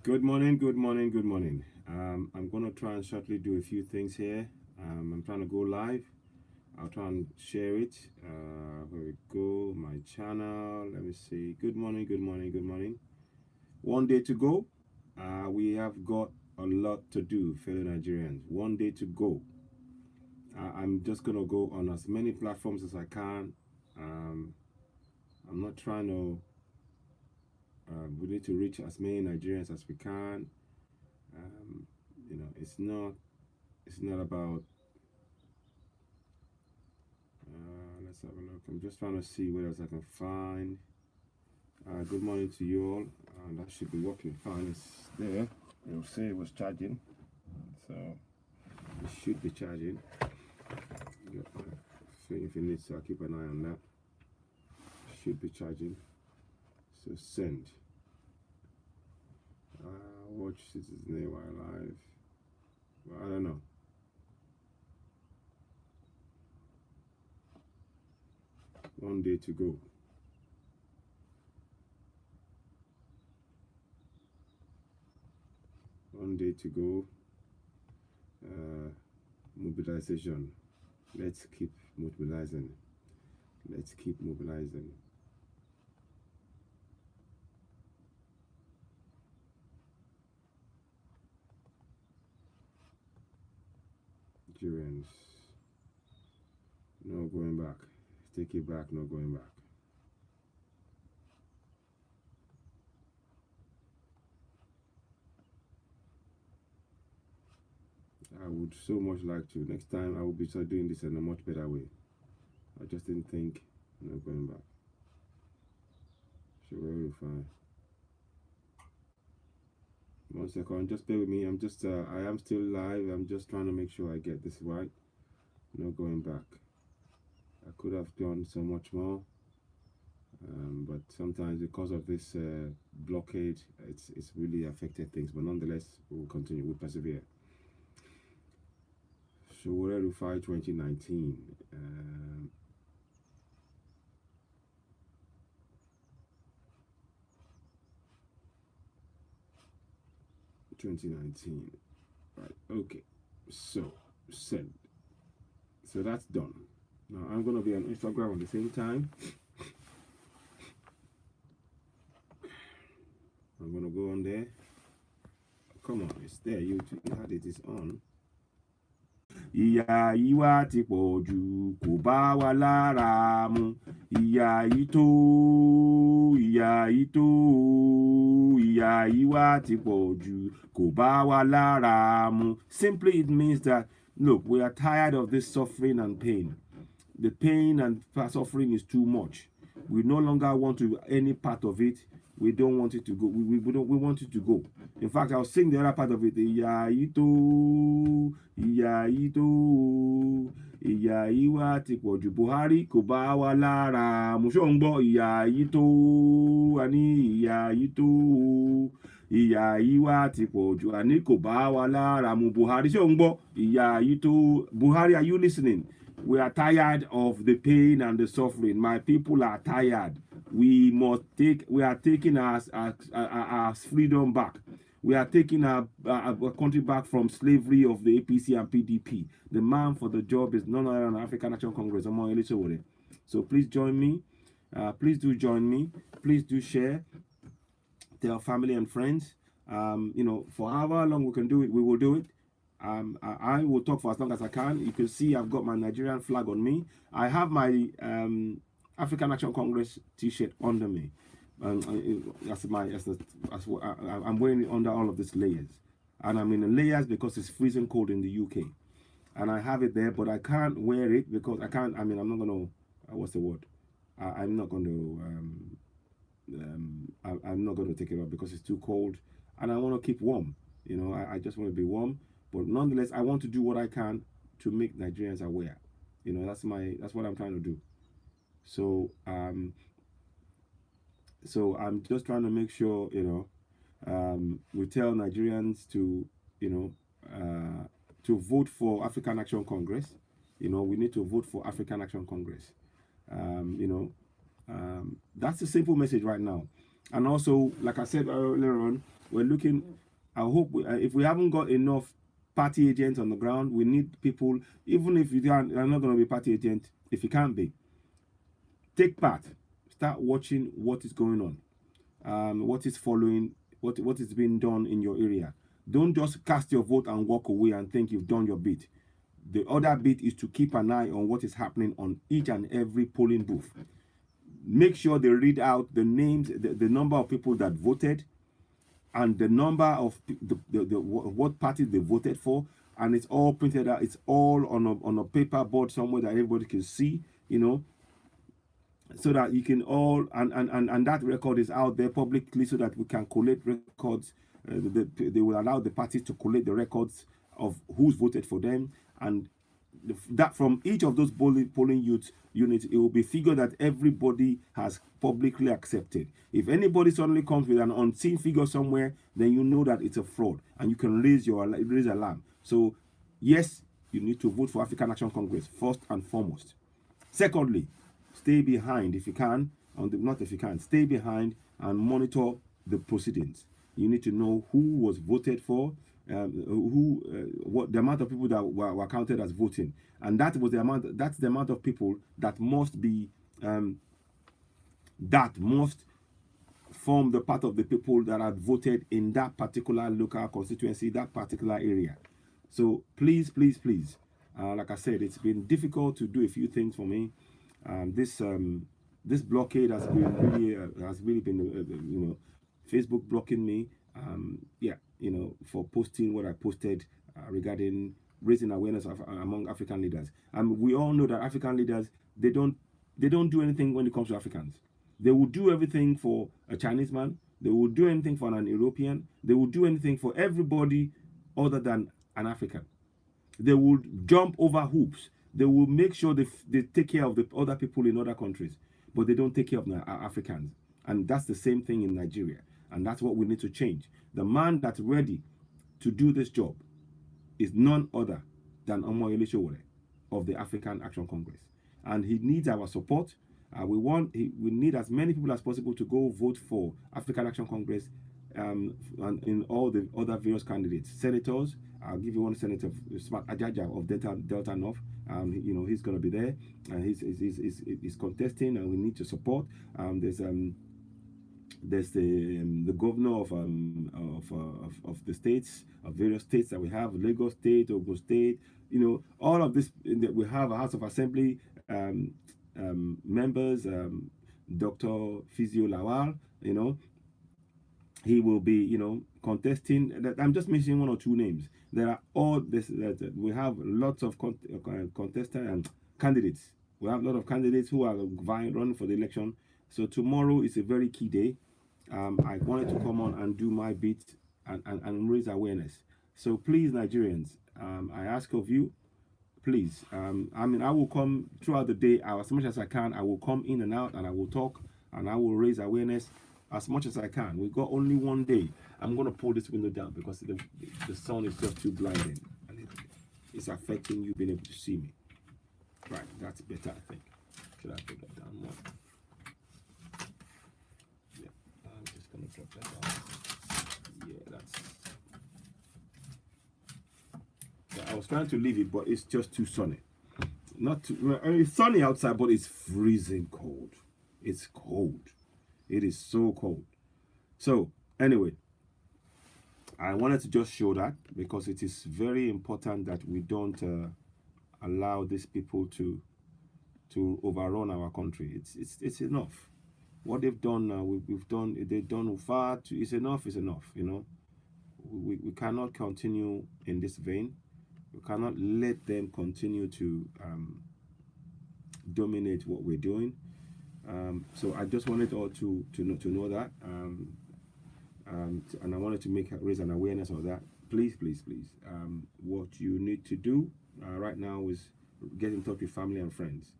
Good morning, good morning, good morning. I'm going to try and shortly do a few things here. I'm trying to go live. I'll try and share it. Here we go. My channel. Let me see. Good morning, good morning, good morning. One day to go. We have got a lot to do, fellow Nigerians. One day to go. I'm just going to go on as many platforms as I can. Um, I'm not trying to, we need to reach as many Nigerians as we can. Um, it's not about let's have a look. I'm just trying to see what else I can find. Good morning to you all. That should be working fine. It's there. It'll say it was charging, so it should be charging. Yeah, so if it needs to, I'll keep an eye on that. Should be charging. So send. Watch Citizen AY live. Well, I don't know. One day to go. One day to go. Mobilization. Let's keep mobilizing. Let's keep mobilizing. Nigerians. No going back. Take it back, no going back. I would so much like to. Next time I will be start doing this in a much better way. I just didn't think no going back. So we're fine. One second, just bear with me. I am still live. I'm just trying to make sure I get this right. No going back. I could have done so much more. But sometimes because of this blockade, it's really affected things. But nonetheless, we'll continue. We'll persevere. So we're to fight 2019. 2019. Right. Okay. So send. So that's done. Now I'm gonna be on Instagram at the same time. I'm gonna go on there. Come on, it's there. You had it is on. Ìyà yìí wá ti pọ̀ jù kò bá wa lára mu. Ìyà yìí tó, ìyà yìí tó, ìyà yìí wá ti pọ̀ jù kò bá wa lára mu. Simply it means that, look, we are tired of this suffering and pain. The pain and suffering is too much. We no longer want to any part of it. We don't want it to go. We want it to go. In fact, I'll sing the other part of it. Ìyà yìí tó, ìyà yìí tó, ìyà yìí wá ti pọ̀ jù. Buhari kò bá wa lára mu. Ṣé ò ń gbọ́? Ìyà yìí tó, àní ìyà yìí tó, ìyà yìí wá ti pọ̀ jù. Àní kò bá wa lára mu. Buhari, ṣé ò ń gbọ́? Ìyà yìí tó. Buhari, are you listening? We are tired of the pain and the suffering. My people are tired. We are taking our freedom back. We are taking our country back from slavery of the APC and PDP. The man for the job is none other than African National Congress. So please join me. Please do join me. Please do share. Tell family and friends. For however long we can do it, we will do it. I will talk for as long as I can. You can see I've got my Nigerian flag on me. I have my African Action Congress T-shirt under me. I'm wearing it under all of these layers, and I'm in the layers because it's freezing cold in the UK, and I have it there, but I can't wear it because I can't. I mean, I'm not gonna. What's the word? I'm not going to. I'm not going to take it off because it's too cold, and I want to keep warm. I just want to be warm. But nonetheless, I want to do what I can to make Nigerians aware. That's what I'm trying to do. So I'm just trying to make sure we tell Nigerians to to vote for African Action Congress. We need to vote for African Action Congress. That's a simple message right now. And also, like I said earlier on, we're looking. I hope if we haven't got enough party agents on the ground, we need people. Even if you are not going to be party agent, if you can't be, take part. Start watching what is going on, what is following, what is being done in your area. Don't just cast your vote and walk away and think you've done your bit. The other bit is to keep an eye on what is happening on each and every polling booth. Make sure they read out the names, the number of people that voted, and the number of what parties they voted for, and it's all printed out. It's all on a paper board somewhere that everybody can see, you know, so that you can all and that record is out there publicly so that we can collate records. They will allow the parties to collate the records of who's voted for them, and that from each of those polling units, it will be figured that everybody has publicly accepted. If anybody suddenly comes with an unseen figure somewhere, then you know that it's a fraud, and you can raise alarm. So yes, you need to vote for African Action Congress first and foremost. Secondly, stay behind if you can, not if you can, stay behind and monitor the proceedings. You need to know who was voted for, what the amount of people that were counted as voting, and that's the amount of people that must form the part of the people that are voted in that particular local constituency, that particular area. So please, like I said, it's been difficult to do a few things for me. This blockade has really been Facebook blocking me, for posting what I posted regarding raising awareness among African leaders. We all know that African leaders, they don't do anything when it comes to Africans. They will do everything for a Chinese man. They will do anything for an European. They will do anything for everybody other than an African. They will jump over hoops. They will make sure they take care of the other people in other countries, but they don't take care of the Africans. And that's the same thing in Nigeria. And that's what we need to change. The man that's ready to do this job is none other than Omoyele Sowore of the African Action Congress. And he needs our support. We need as many people as possible to go vote for African Action Congress, and in all the other various candidates. Senators, I'll give you one senator, Smart Ajaja of Delta North. He's going to be there, and he's contesting, and we need to support. There's the governor of the states, of various states that we have, Lagos State, Ogun State, all of this. We have a House of Assembly members, Dr. Fizio Lawal, he will be, contesting. I'm just mentioning one or two names. There are all this. We have lots of contestants and candidates. We have a lot of candidates who are running for the election. So tomorrow is a very key day. I wanted to come on and do my bit and raise awareness. So please, Nigerians, I ask of you, please. I will come throughout the day as much as I can. I will come in and out, and I will talk, and I will raise awareness as much as I can. We've got only one day. I'm going to pull this window down because the sun is just too blinding, and it's affecting you being able to see me. Right, that's better, I think. Should I put that down more? Yeah, I'm just going to drop that down. Yeah, I was trying to leave it, but it's just too sunny. It's sunny outside, but it's freezing cold. It's cold. It is so cold. So anyway, I wanted to just show that because it is very important that we don't allow these people to overrun our country. It's enough. What they've done now, they've done far too. It's enough. We cannot continue in this vein. We cannot let them continue to dominate what we're doing. So I just wanted all to know that, and I wanted to raise an awareness of that. Please. What you need to do right now is get in touch with family and friends.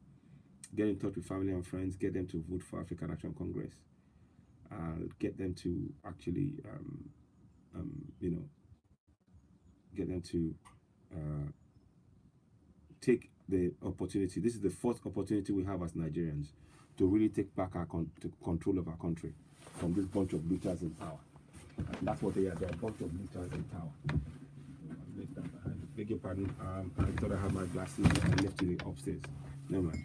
Get in touch with family and friends. Get them to vote for African Action Congress. Get them to actually, get them to take the opportunity. This is the first opportunity we have as Nigerians to really take back control of our country from this bunch of looters in power. That's what they are. They're a bunch of militants in tower. Beg your pardon. I thought I had my glasses. I left it upstairs. Never mind.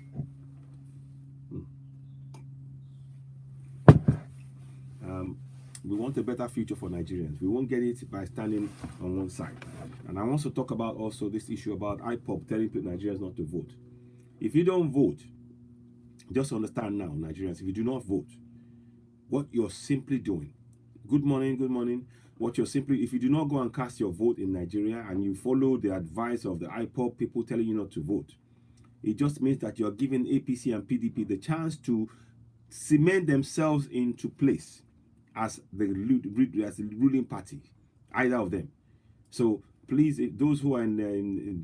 We want a better future for Nigerians. We won't get it by standing on one side. And I want to talk about also this issue about IPOB telling Nigerians not to vote. If you don't vote, just understand now, Nigerians, if you do not vote, what you're simply doing, good morning, what you're simply, if you do not go and cast your vote in Nigeria and you follow the advice of the IPOB people telling you not to vote, it just means that you're giving APC and PDP the chance to themselves into place as the ruling party, either of them. So please, those who are in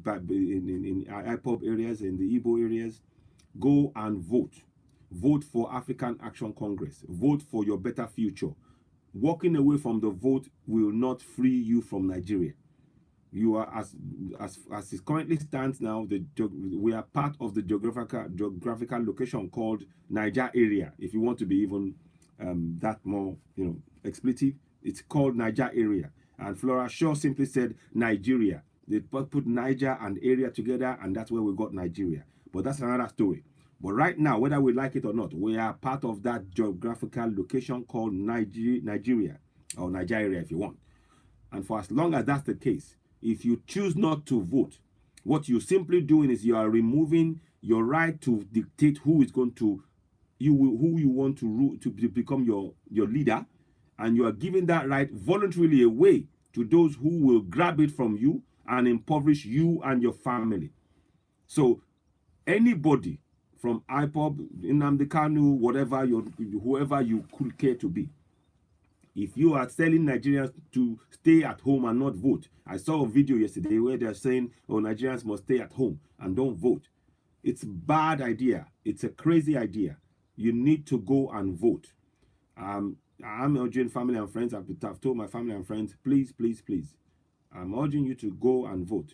IPOB areas, in the Igbo areas, go and vote. Vote for African Action Congress. Vote for your better future. Walking away from the vote will not free you from Nigeria. You are, as it currently stands now, we are part of the geographical location called Niger area. If you want to be even that more, expletive, it's called Niger area. And Flora Shaw simply said Nigeria. They put Niger and area together, and that's where we got Nigeria. But that's another story. But right now, whether we like it or not, we are part of that geographical location called Nigeria, or Nigeria if you want. And for as long as that's the case, if you choose not to vote, what you're simply doing is you are removing your right to dictate who is going to, who you want to rule, to become your leader, and you are giving that right voluntarily away to those who will grab it from you and impoverish you and your family. So anybody from IPOB, Nnamdi Kanu, whoever you could care to be, if you are telling Nigerians to stay at home and not vote, I saw a video yesterday where they're saying, oh, Nigerians must stay at home and don't vote. It's a bad idea. It's a crazy idea. You need to go and vote. I'm urging family and friends, I've told my family and friends, please, please, please, I'm urging you to go and vote.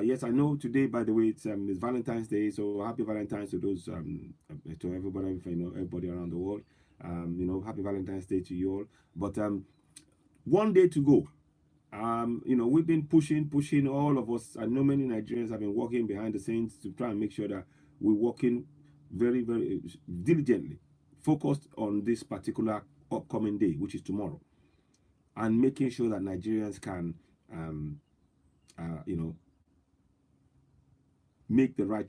Yes, I know today, by the way, it's Valentine's Day, so happy Valentine's to those, to everybody, everybody around the world. Happy Valentine's Day to you all. But one day to go. We've been pushing, all of us. I know many Nigerians have been working behind the scenes to try and make sure that we're working very, very diligently, focused on this particular upcoming day, which is tomorrow, and making sure that Nigerians can, make the right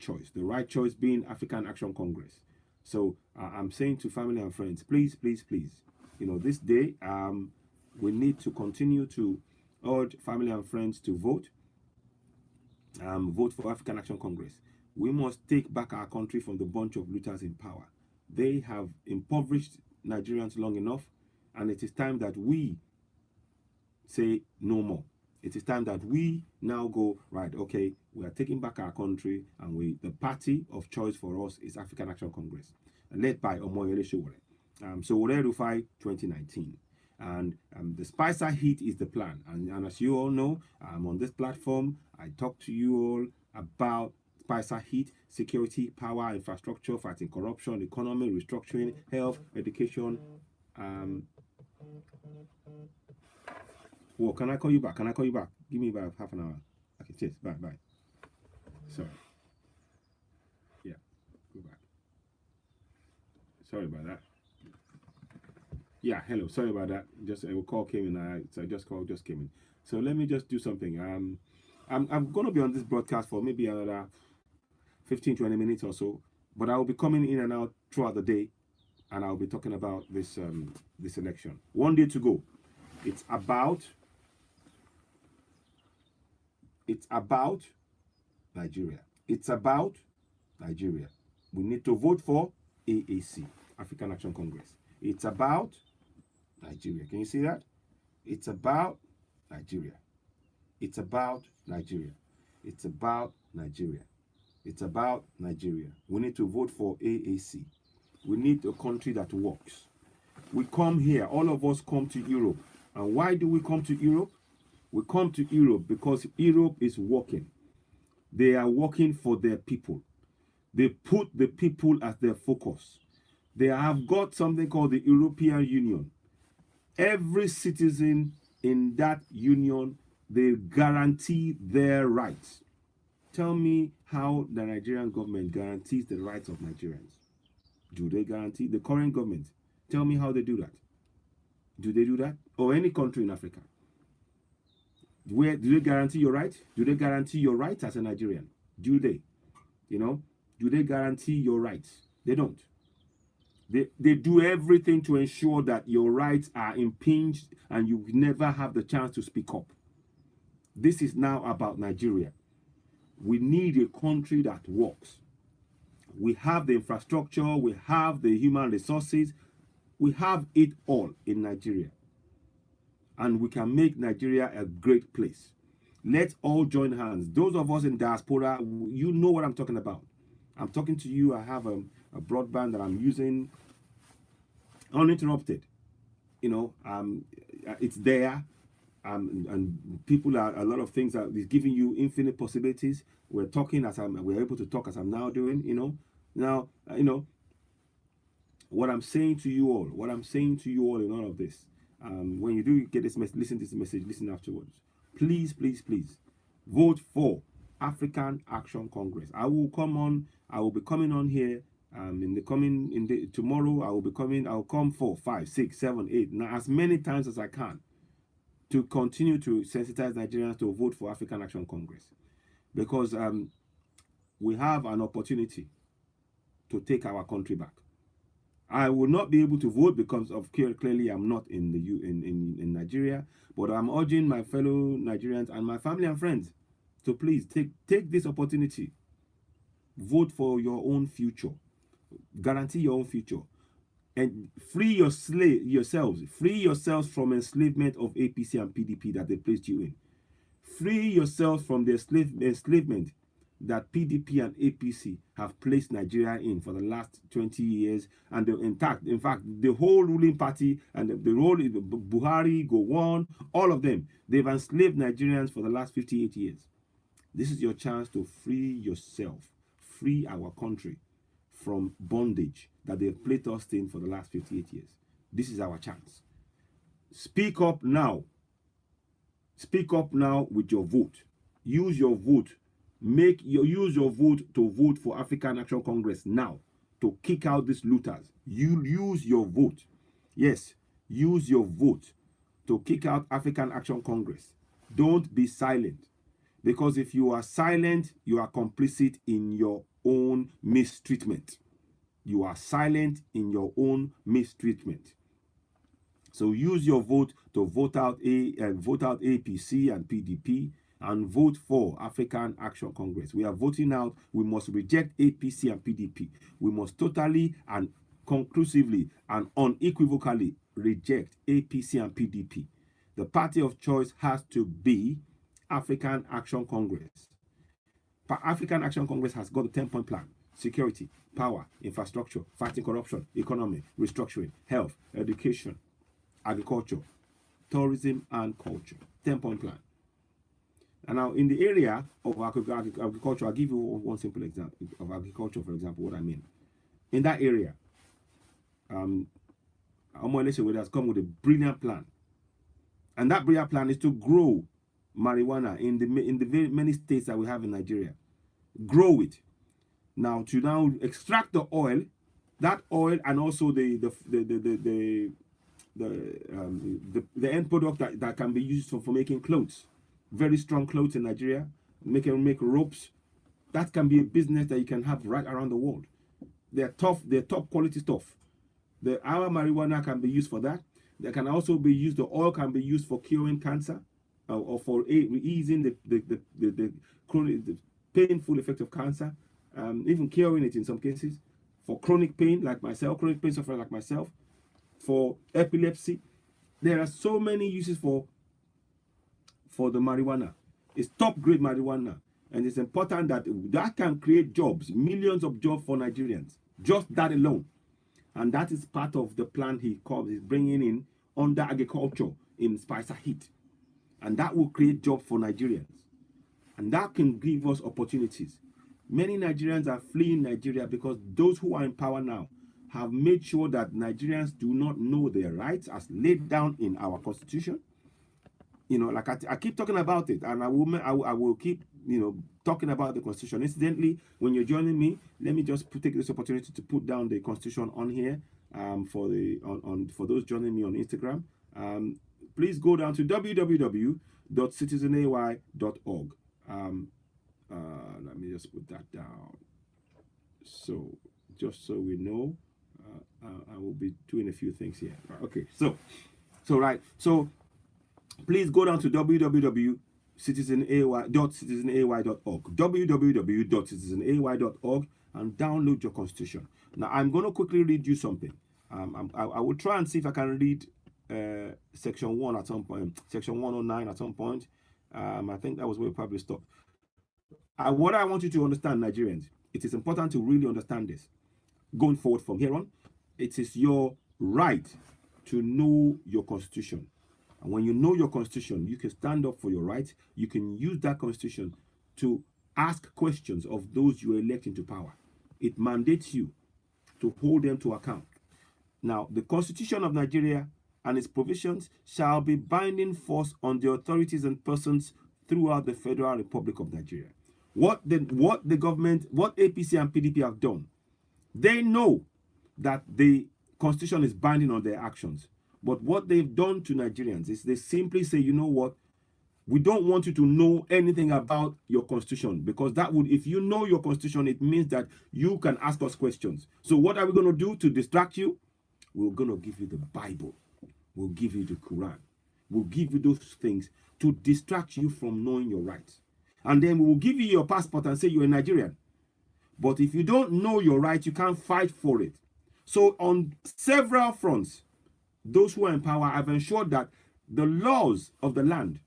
choice being African Action Congress. So I'm saying to family and friends, please, please, please, this day, we need to continue to urge family and friends to vote. Vote for African Action Congress. We must take back our country from the bunch of looters in power. They have impoverished Nigerians long enough, and it is time that we say no more. It is time that we now go, right, okay, we are taking back our country, and the party of choice for us is African Action Congress, led by Omoyele Sowore. Sowore Rufai 2019. And the Spicer Heat is the plan. And as you all know, on this platform, I talk to you all about Spicer Heat, security, power, infrastructure, fighting corruption, economy, restructuring, health, education. Well, can I call you back? Give me about half an hour. Okay, cheers. Bye. Sorry. Yeah, go back. Sorry about that. Yeah, hello. Sorry about that. Just a call came in. Just came in. So let me just do something. I'm going to be on this broadcast for maybe another 15-20 minutes or so, but I will be coming in and out throughout the day, and I'll be talking about this this election. One day to go. It's about Nigeria. It's about Nigeria. We need to vote for AAC, African Action Congress. It's about Nigeria. Can you see that? It's about Nigeria. It's about Nigeria. It's about Nigeria. It's about Nigeria. We need to vote for AAC. We need a country that works. We come here, all of us come to Europe. And why do we come to Europe? We come to Europe because Europe is working. They are working for their people. They put the people as their focus. They have got something called the European Union. every citizen in that union, they guarantee their rights. Tell me how the Nigerian government guarantees the rights of Nigerians. Do they guarantee the current government? Tell me how they do that. Do they do that? Or any country in Africa? Where do they guarantee your right? Do they guarantee your rights as a Nigerian? Do they? You know, do they guarantee your rights? They don't. They do everything to ensure that your rights are impinged and you never have the chance to speak up. This is now about Nigeria. We need a country that works. We have the infrastructure, we have the human resources, we have it all in Nigeria. And we can make Nigeria a great place. Let's all join hands. Those of us in diaspora, you know what I'm talking about. I'm talking to you. I have a broadband that I'm using uninterrupted. You know, it's there. And people are, a lot of things that is giving you infinite possibilities. We're talking we're able to talk as I'm now doing, you know. Now, you know, what I'm saying to you all in all of this, when you do get this message, listen to this message, listen afterwards. Please, please, please vote for African Action Congress. I will be coming on here tomorrow. I'll come 4, 5, 6, 7, 8, now as many times as I can to continue to sensitize Nigerians to vote for African Action Congress, because we have an opportunity to take our country back. I will not be able to vote because of clearly I'm not in Nigeria, but I'm urging my fellow Nigerians and my family and friends to please take this opportunity. Vote for your own future. Guarantee your own future. And free yourselves from enslavement of APC and PDP that they placed you in. Free yourselves from the enslavement that PDP and APC have placed Nigeria in for the last 20 years. And in fact, the whole ruling party and the role Buhari, Gowon, all of them, they've enslaved Nigerians for the last 58 years. This is your chance to free yourself, free our country from bondage that they've placed us in for the last 58 years. This is our chance. Speak up now. Speak up now with your vote. Use your vote. Use your vote to vote for African Action Congress now to kick out these looters. You use your vote. Yes, use your vote to kick out African Action Congress. Don't be silent, because if you are silent, you are complicit in your own mistreatment. You are silent in your own mistreatment. So use your vote to vote out APC and PDP and vote for African Action Congress. We are voting out. We must reject APC and PDP. We must totally and conclusively and unequivocally reject APC and PDP. The party of choice has to be African Action Congress. African Action Congress has got a 10-point plan: security, power, infrastructure, fighting corruption, economy, restructuring, health, education, agriculture, tourism, and culture. 10-point plan. And now in the area of agriculture, I'll give you one simple example of agriculture, for example, what I mean. In that area, Omoyele has come with a brilliant plan. And that brilliant plan is to grow marijuana in the very many states that we have in Nigeria. Grow it. Now to extract the oil, and also the end product that can be used for making clothes. Very strong clothes in Nigeria. Make ropes. That can be a business that you can have right around the world. They're top quality stuff. Our marijuana can be used for that. They can also be used. The oil can be used for curing cancer, or for easing the chronic, the painful effect of cancer, even curing it in some cases. For chronic pain like myself, chronic pain sufferer like myself, for epilepsy. There are so many uses for the marijuana. It's top grade marijuana, and it's important that can create jobs, millions of jobs for Nigerians, just that alone. And that is part of the plan he's bringing in under agriculture in Spicer Heat. And that will create jobs for Nigerians. And that can give us opportunities. Many Nigerians are fleeing Nigeria because those who are in power now, have made sure that Nigerians do not know their rights as laid down in our constitution. Like I keep talking about it, and I will keep, talking about the constitution. Incidentally, when you're joining me, let me just take this opportunity to put down the constitution on here, for those joining me on Instagram. Please go down to www.citizenay.org. Let me just put that down. So, just so we know, I will be doing a few things here. Okay, so please go down to www.citizenay.org, www.citizenay.org, and download your constitution. Now, I'm going to quickly read you something. I will try and see if I can read section 1 at some point, section 109 at some point. I think that was where we probably stopped. What I want you to understand, Nigerians, it is important to really understand this. Going forward from here on, it is your right to know your constitution. And when you know your constitution, you can stand up for your rights. You can use that constitution to ask questions of those you elect into power. It mandates you to hold them to account. Now, the Constitution of Nigeria and its provisions shall be binding force on the authorities and persons throughout the Federal Republic of Nigeria. What the government, what APC and PDP have done, they know that the Constitution is binding on their actions. But what they've done to Nigerians is they simply say, you know what, we don't want you to know anything about your constitution, because that would, if you know your constitution, it means that you can ask us questions. So what are we going to do to distract you? We're going to give you the Bible. We'll give you the Quran. We'll give you those things to distract you from knowing your rights. And then we will give you your passport and say you're a Nigerian. But if you don't know your rights, you can't fight for it. So on several fronts, those who are in power have ensured that the laws of the land,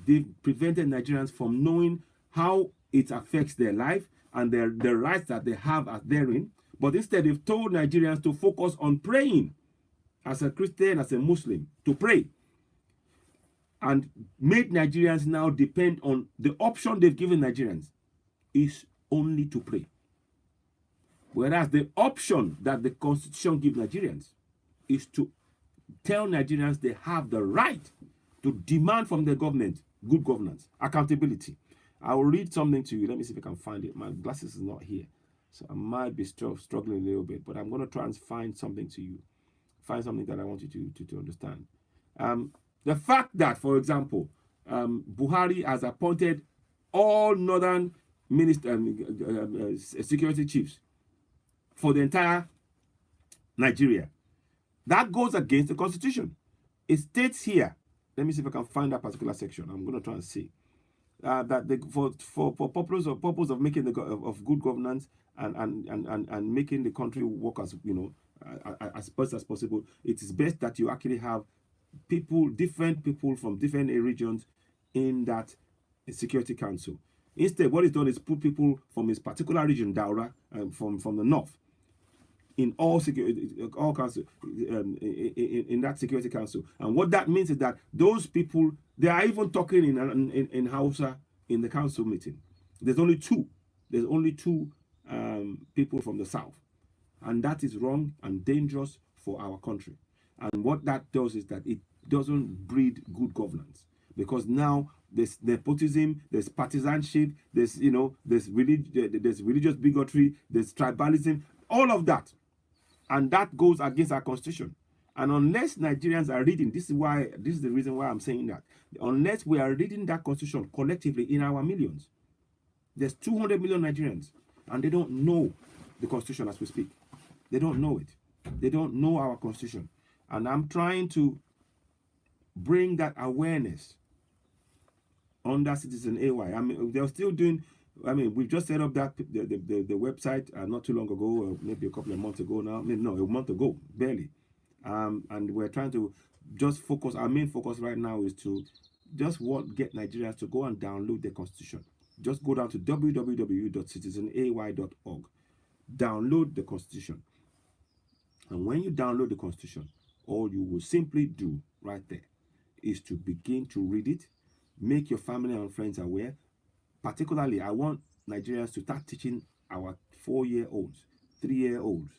they've prevented Nigerians from knowing how it affects their life and the rights that they have as therein. But instead, they've told Nigerians to focus on praying as a Christian, as a Muslim, to pray. And made Nigerians now depend on the option they've given Nigerians is only to pray. Whereas the option that the Constitution gives Nigerians is to tell Nigerians they have the right to demand from the government good governance, accountability. I will read something to you. Let me see if I can find it. My glasses is not here, so I might be struggling a little bit, but I'm going to try and find something to you. Find something that I want you to understand. The fact that, for example, Buhari has appointed all northern security chiefs for the entire Nigeria, that goes against the Constitution. It states here, let me see if I can find that particular section. I'm going to try and see that for purpose of making of good governance and making the country work as as best as possible, it is best that you actually have different people from different regions in that Security Council. Instead, what is done is put people from his particular region, Daura, from the north, in all council, in that Security Council. And what that means is that those people, they are even talking in Hausa in the council meeting. There's only two. There's only two people from the south, and that is wrong and dangerous for our country. And what that does is that it doesn't breed good governance, because now there's nepotism, there's partisanship, there's religious bigotry, there's tribalism, all of that. And that goes against our constitution. And unless Nigerians are reading, this is the reason why I'm saying that, unless we are reading that constitution collectively in our millions, there's 200 million Nigerians, and they don't know the constitution as we speak. They don't know it. They don't know our constitution. And I'm trying to bring that awareness under Citizen AY. I mean, they're still doing, we've just set up that the website not too long ago, or maybe a couple of months ago now. No, a month ago, barely. And we're trying to just focus, our main focus right now is to just get Nigerians to go and download the Constitution. Just go down to www.citizenay.org. Download the Constitution. And when you download the Constitution, all you will simply do right there is to begin to read it, make your family and friends aware. Particularly, I want Nigerians to start teaching our 4-year-olds, 3-year-olds,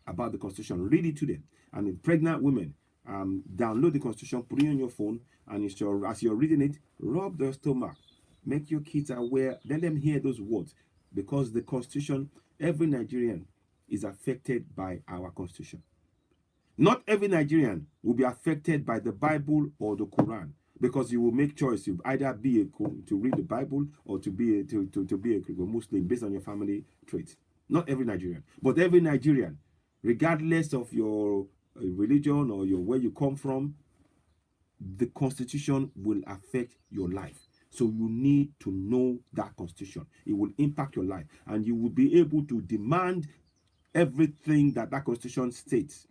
about the Constitution. Read it to them. And in pregnant women, download the Constitution, put it on your phone, and as you're reading it, rub their stomach. Make your kids aware. Let them hear those words. Because the Constitution, every Nigerian is affected by our Constitution. Not every Nigerian will be affected by the Bible or the Quran, because you will make choice to either be to read the Bible or to be a Muslim based on your family traits. Not every Nigerian, but every Nigerian, regardless of your religion or where you come from, the Constitution will affect your life. So you need to know that Constitution. It will impact your life, and you will be able to demand everything that Constitution states.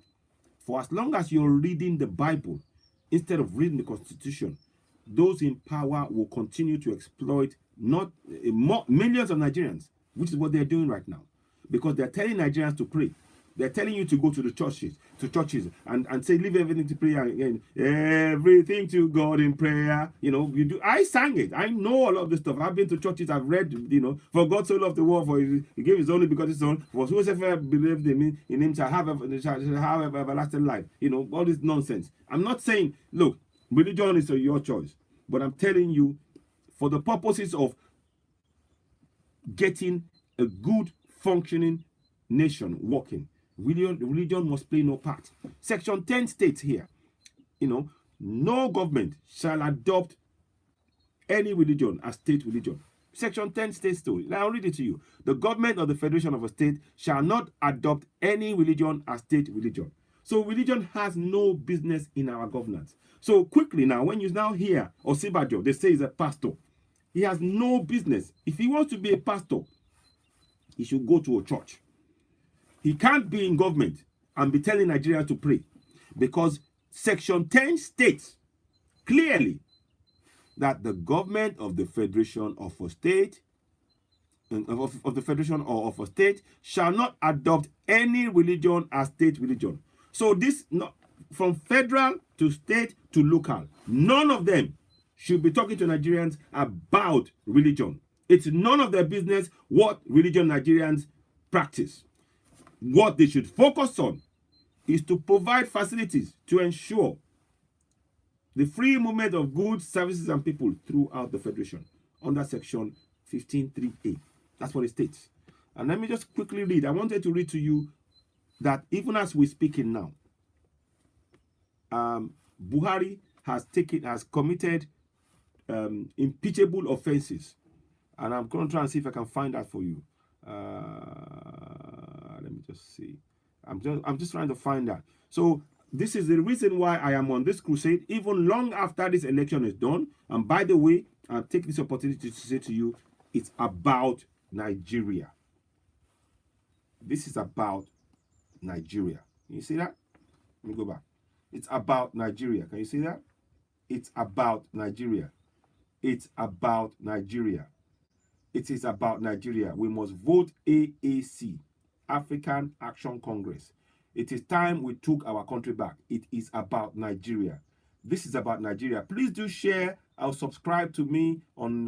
For as long as you're reading the Bible instead of reading the Constitution, those in power will continue to exploit millions of Nigerians, which is what they're doing right now, because they're telling Nigerians to pray. They're telling you to go to the churches, and say, leave everything to prayer again. Everything to God in prayer. You know, you do. I sang it. I know all of this stuff. I've been to churches. I've read, for God so loved the world, for he gave his only begotten son, for whosoever believed in him shall have everlasting life. All this nonsense. I'm not saying, look, religion is your choice. But I'm telling you, for the purposes of getting a good functioning nation working, religion must play no part. Section 10 states here, no government shall adopt any religion as state religion. Section 10 states so. Now I'll read it to you. The government of the Federation of a state shall not adopt any religion as state religion. So religion has no business in our governance. So quickly now, when you now hear Osinbajo, they say he's a pastor. He has no business. If he wants to be a pastor, he should go to a church. He can't be in government and be telling Nigeria to pray, because Section 10 states clearly that the government of the Federation of a state of the Federation or of a state shall not adopt any religion as state religion. So this, from federal to state to local, none of them should be talking to Nigerians about religion. It's none of their business what religion Nigerians practice. What they should focus on is to provide facilities to ensure the free movement of goods, services, and people throughout the Federation under Section 15.3a. That's what it states. And let me just quickly read. I wanted to read to you that even as we're speaking now, Buhari has committed impeachable offenses. And I'm going to try and see if I can find that for you. Let me just see. I'm just trying to find that. So this is the reason why I am on this crusade, even long after this election is done. And by the way, I'll take this opportunity to say to you, it's about Nigeria. This is about Nigeria. Can you see that? Let me go back. It's about Nigeria. Can you see that? It's about Nigeria. It's about Nigeria. It is about Nigeria. We must vote AAC, African Action Congress. It is time we took our country back. It is about Nigeria. This is about Nigeria. Please do share or subscribe to me on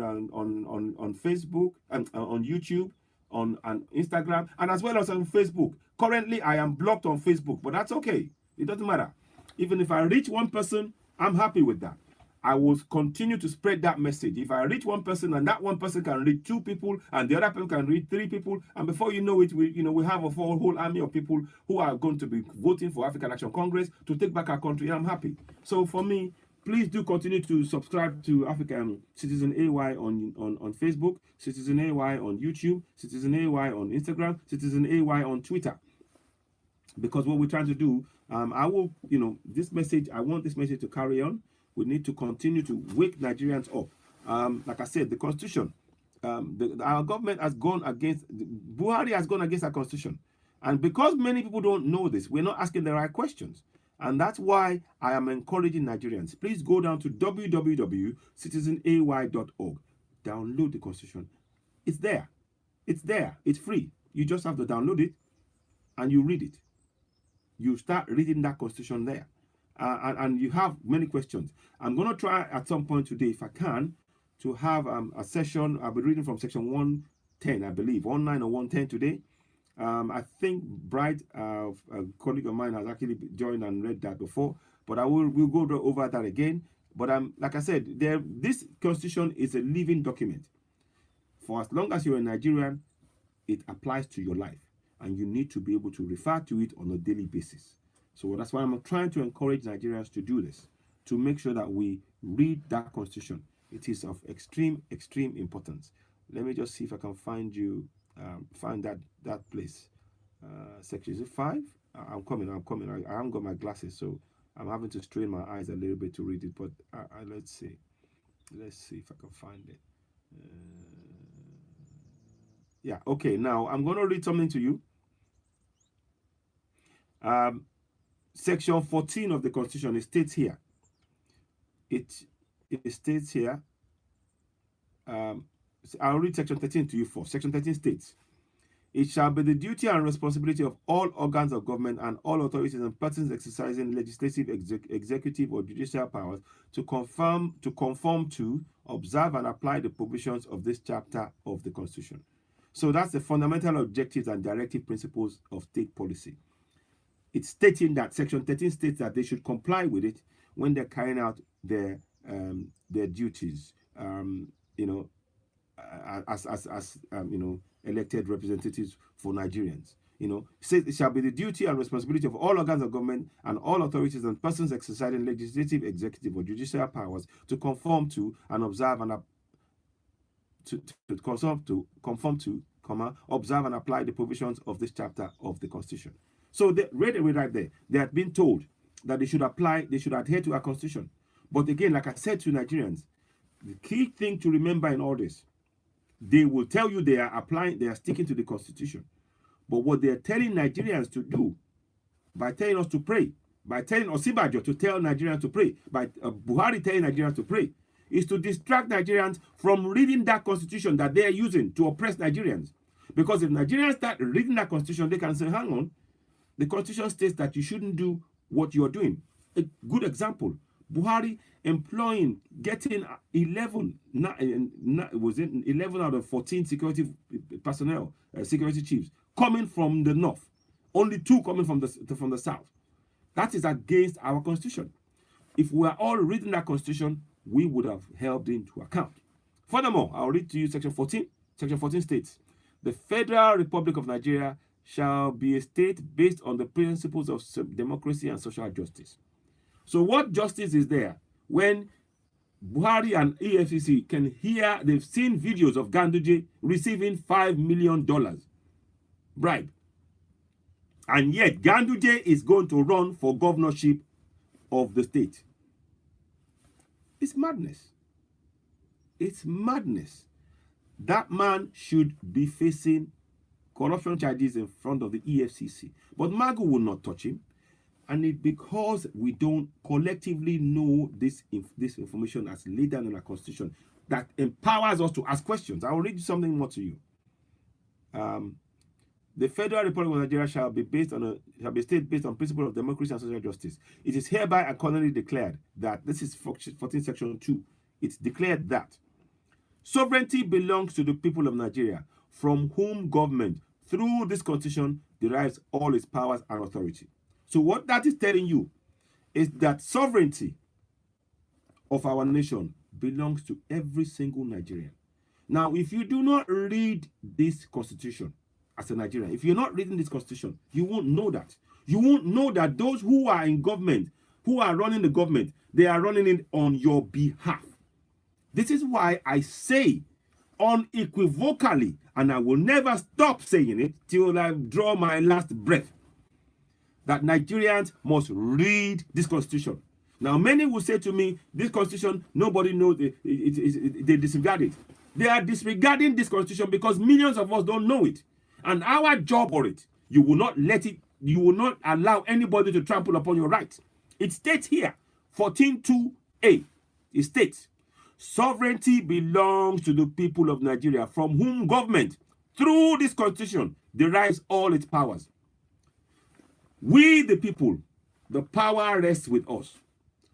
Facebook and on YouTube, on Instagram, and as well as on Facebook. Currently, I am blocked on Facebook, but that's okay. It doesn't matter. Even if I reach one person, I'm happy with that. I will continue to spread that message. If I reach one person and that one person can reach 2 people and the other person can reach 3 people, and before you know it, we have a whole army of people who are going to be voting for African Action Congress to take back our country, and I'm happy. So for me, please do continue to subscribe to African Citizen AY on Facebook, Citizen AY on YouTube, Citizen AY on Instagram, Citizen AY on Twitter. Because what we're trying to do, I want this message to carry on. We need to continue to wake Nigerians up. Like I said, the Constitution, our government has gone against, Buhari has gone against our Constitution. And because many people don't know this, we're not asking the right questions. And that's why I am encouraging Nigerians. Please go down to www.citizenay.org. Download the Constitution. It's there. It's there. It's free. You just have to download it and you read it. You start reading that Constitution there. And you have many questions. I'm going to try at some point today, if I can, to have a session. I'll be reading from section 110, I believe, 19 or 110 today. I think Bright, a colleague of mine, has actually joined and read that before, but we'll go over that again. But like I said, this constitution is a living document. For as long as you're a Nigerian, it applies to your life, and you need to be able to refer to it on a daily basis. So that's why I'm trying to encourage Nigerians to do this, to make sure that we read that constitution. It is of extreme importance. Let me just see if I can find that place. Section, is it 5? I'm coming. I haven't got my glasses, so I'm having to strain my eyes a little bit to read it. But let's see if I can find it. Yeah, okay. Now I'm going to read something to you. Section 14 of the Constitution, it states here. It states here. I'll read section 13 to you first. Section 13 states, it shall be the duty and responsibility of all organs of government and all authorities and persons exercising legislative, executive, or judicial powers to conform to, observe, and apply the provisions of this chapter of the Constitution. So that's the fundamental objectives and directive principles of state policy. It's stating that section 13 states that they should comply with it when they're carrying out their duties, as elected representatives for Nigerians. It says it shall be the duty and responsibility of all organs of government and all authorities and persons exercising legislative, executive, or judicial powers to conform to and observe and observe and apply the provisions of this chapter of the Constitution. So right there, they had been told that they should adhere to our Constitution. But again, like I said to Nigerians, the key thing to remember in all this, they will tell you they are sticking to the Constitution. But what they are telling Nigerians to do, by telling us to pray, by telling Osinbajo to tell Nigerians to pray, by Buhari telling Nigerians to pray, is to distract Nigerians from reading that Constitution that they are using to oppress Nigerians. Because if Nigerians start reading that Constitution, they can say, hang on, the Constitution states that you shouldn't do what you're doing. A good example, Buhari getting 11 out of 14 security personnel, security chiefs, coming from the north. Only 2 coming from the south. That is against our Constitution. If we are all reading that Constitution, we would have held into account. Furthermore, I'll read to you section 14. Section 14 states, the Federal Republic of Nigeria shall be a state based on the principles of democracy and social justice. So what justice is there when Buhari and EFCC can hear, they've seen videos of Ganduje receiving $5 million bribe. And yet Ganduje is going to run for governorship of the state. It's madness. It's madness. That man should be facing corruption charges in front of the EFCC. But Magu will not touch him. And it's because we don't collectively know this information as laid down in our Constitution that empowers us to ask questions. I will read something more to you. The Federal Republic of Nigeria shall be a state based on principles of democracy and social justice. It is hereby accordingly declared that, this is 14 section 2, it's declared that sovereignty belongs to the people of Nigeria, from whom government, through this Constitution, derives all its powers and authority. So what that is telling you is that sovereignty of our nation belongs to every single Nigerian. Now, if you do not read this Constitution as a Nigerian, if you're not reading this Constitution, you won't know that. You won't know that those who are in government, who are running the government, they are running it on your behalf. This is why I say unequivocally, and I will never stop saying it till I draw my last breath, that Nigerians must read this Constitution. Now, many will say to me, this Constitution, nobody knows, they disregard it. They are disregarding this Constitution because millions of us don't know it. And our job for it, you will not allow anybody to trample upon your rights. It states here, 14.2a, it states, sovereignty belongs to the people of Nigeria, from whom government, through this Constitution, derives all its powers. We, the people, the power rests with us.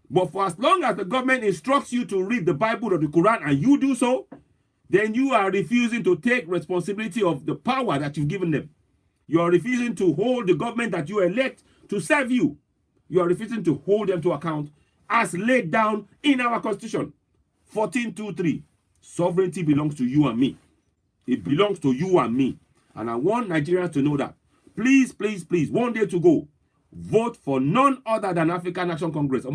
But for as long as the government instructs you to read the Bible or the Quran and you do so, then you are refusing to take responsibility of the power that you've given them. You are refusing to hold the government that you elect to serve you. You are refusing to hold them to account as laid down in our constitution. 1423. Sovereignty belongs to you and me. It belongs to you and me. And I want Nigerians to know that. Please, please, please, 1 day to go. Vote for none other than African Action Congress.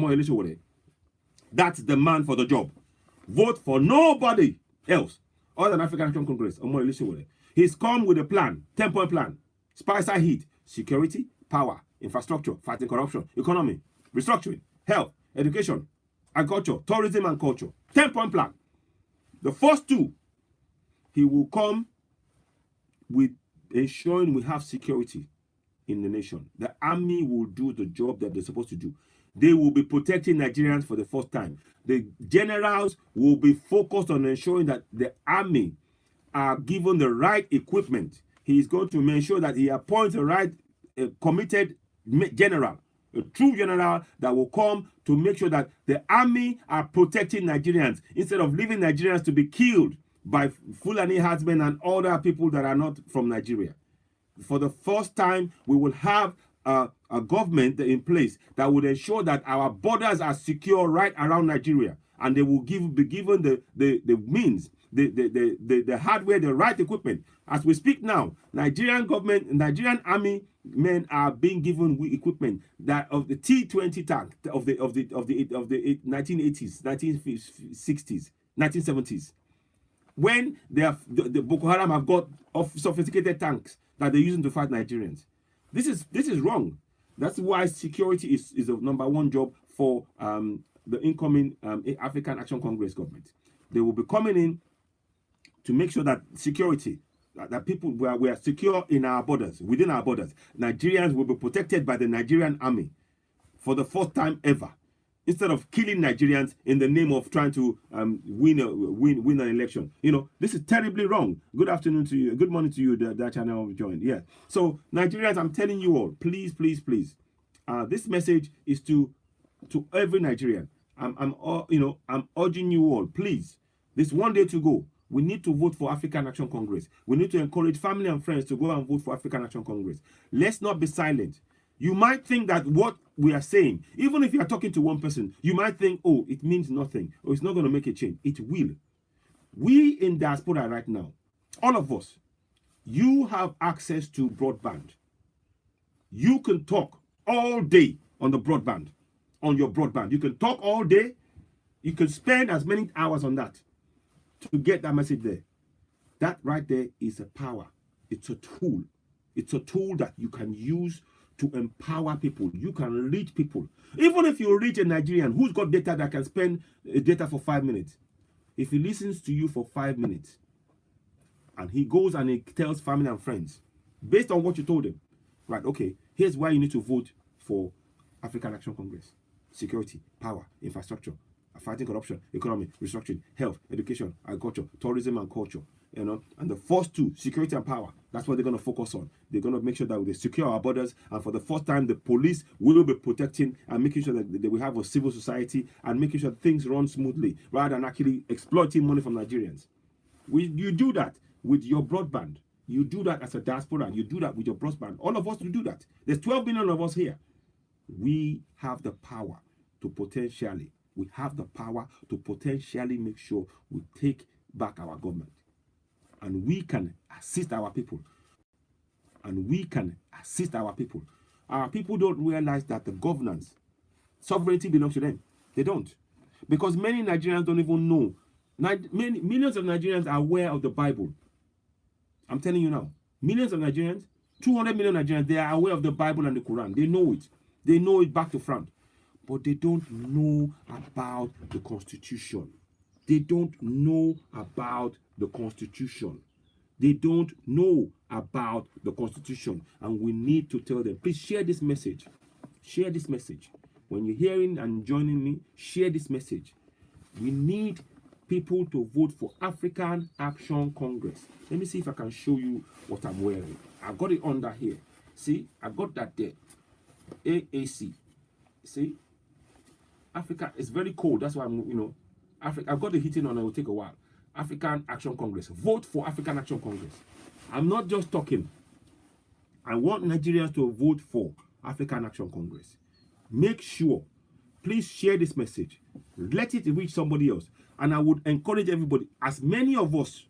That's the man for the job. Vote for nobody else other than African Action Congress. He's come with a plan, 10-point plan. Spicer heat, security, power, infrastructure, fighting corruption, economy, restructuring, health, education, agriculture, tourism and culture. 10-point plan. The first two, he will come with ensuring we have security in the nation. The army will do the job that they're supposed to do. They will be protecting Nigerians for the first time. The generals will be focused on ensuring that the army are given the right equipment. He is going to make sure that he appoints the right committed general, a true general that will come to make sure that the army are protecting Nigerians instead of leaving Nigerians to be killed by Fulani herdsmen and other people that are not from Nigeria. For the first time, we will have a government in place that would ensure that our borders are secure right around Nigeria, and they will be given the means, the hardware, the right equipment. As we speak now, Nigerian government, Nigerian army men are being given equipment that of the T-20 tank of the 1980s, 1960s, 1970s. When the Boko Haram have got sophisticated tanks that they're using to fight Nigerians. This is wrong. That's why security is the #1 job for the incoming African Action Congress government. They will be coming in to make sure that security, that people we are secure in our borders, within our borders. Nigerians will be protected by the Nigerian army for the first time ever, instead of killing Nigerians in the name of trying to win an election. You know, this is terribly wrong. Good afternoon to you. Good morning to you, that channel joined. Yeah. So Nigerians, I'm telling you all, please, please, please. This message is to every Nigerian. I'm urging you all, please. This 1 day to go. We need to vote for African Action Congress. We need to encourage family and friends to go and vote for African Action Congress. Let's not be silent. You might think that what we are saying, even if you are talking to one person, you might think, oh, it means nothing, or it's not going to make a change. It will. We in diaspora right now, all of us, you have access to broadband. You can talk all day on the broadband, on your broadband. You can talk all day. You can spend as many hours on that to get that message there. That right there is a power. It's a tool. It's a tool that you can use to empower people. You can reach people. Even if you reach a Nigerian who's got data that can spend data for 5 minutes, if he listens to you for 5 minutes and he goes and he tells family and friends, based on what you told him, right, okay, here's why you need to vote for African Action Congress. Security, power, infrastructure, fighting corruption, economy, restructuring, health, education, agriculture, tourism and culture. You know, and the first two, security and power, that's what they're going to focus on. They're going to make sure that they secure our borders, and for the first time, the police will be protecting and making sure that they will have a civil society and making sure things run smoothly rather than actually exploiting money from Nigerians. You do that with your broadband. You do that as a diaspora. You do that with your broadband. All of us will do that. There's 12 million of us here. We have the power to potentially make sure we take back our government. And we can assist our people. Our people don't realize that the governance, sovereignty belongs to them. They don't. Because many Nigerians don't even know. Millions of Nigerians are aware of the Bible. I'm telling you now. Millions of Nigerians, 200 million Nigerians, they are aware of the Bible and the Quran. They know it. They know it back to front. But they don't know about the Constitution. They don't know about the Constitution. They don't know about the Constitution. And we need to tell them, please share this message. Share this message. When you're hearing and joining me, share this message. We need people to vote for African Action Congress. Let me see if I can show you what I'm wearing. I got it under here. See, I got that there. AAC. See? Africa is very cold. That's why I'm, Africa. I've got the heating on. It will take a while. African Action Congress. Vote for African Action Congress. I'm not just talking. I want Nigerians to vote for African Action Congress. Make sure, please share this message. Let it reach somebody else. And I would encourage everybody, as many of us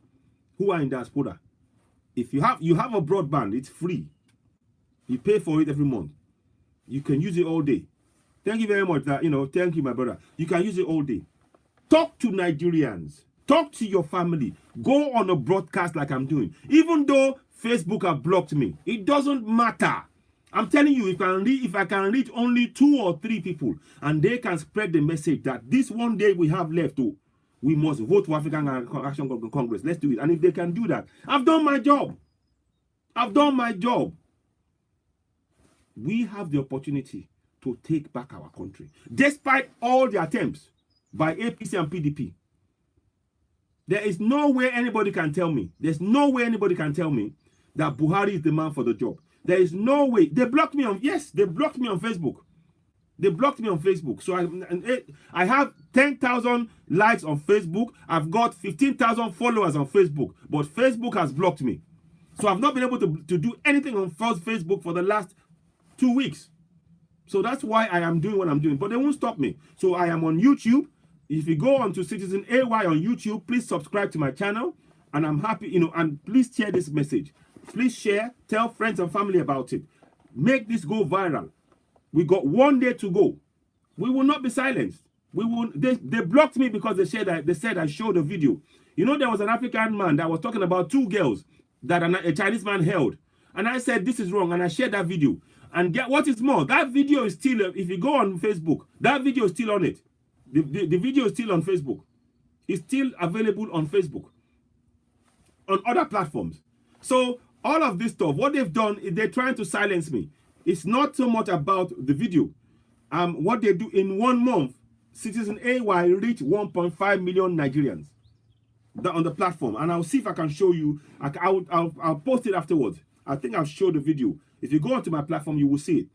who are in diaspora, if you have a broadband, it's free. You pay for it every month. You can use it all day. Thank you very much. Thank you, my brother. You can use it all day. Talk to Nigerians. Talk to your family. Go on a broadcast like I'm doing. Even though Facebook have blocked me, it doesn't matter. I'm telling you, if I can reach only 2 or 3 people, and they can spread the message that this one day we have left, we must vote for African Action Congress. Let's do it. And if they can do that, I've done my job. I've done my job. We have the opportunity to take back our country, despite all the attempts by APC and PDP. There is no way anybody can tell me. There's no way anybody can tell me that Buhari is the man for the job. There is no way. They blocked me on, they blocked me on Facebook. They blocked me on Facebook. So I have 10,000 likes on Facebook. I've got 15,000 followers on Facebook. But Facebook has blocked me. So I've not been able to do anything on Facebook for the last 2 weeks. So that's why I am doing what I'm doing. But they won't stop me. So I am on YouTube. If you go on to Citizen AY on YouTube, please subscribe to my channel. And I'm happy, and please share this message. Please share, tell friends and family about it. Make this go viral. We got 1 day to go. We will not be silenced. They blocked me because they said I showed a video. There was an African man that was talking about 2 girls that a Chinese man held. And I said, this is wrong. And I shared that video. And what is more, that video is still, if you go on Facebook, that video is still on it. The video is still on Facebook. It's still available on Facebook. On other platforms. So all of this stuff, what they've done is they're trying to silence me. It's not so much about the video. What they do in 1 month, Citizen AY reached 1.5 million Nigerians on the platform. And I'll see if I can show you. I'll post it afterwards. I think I'll show the video. If you go onto my platform, you will see it.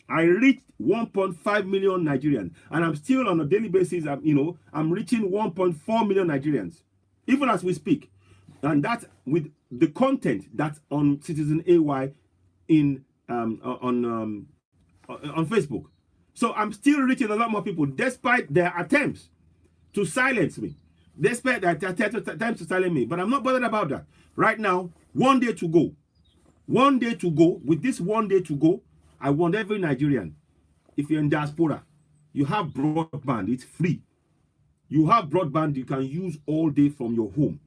I reached 1.5 million Nigerians. And I'm still on a daily basis, I'm reaching 1.4 million Nigerians. Even as we speak. And that's with the content that's on Citizen AY on Facebook. So I'm still reaching a lot more people despite their attempts to silence me. Despite their attempts to silence me. But I'm not bothered about that. Right now, 1 day to go. 1 day to go. With this 1 day to go, I want every Nigerian, if you're in diaspora, you have broadband, it's free. You have broadband you can use all day from your home.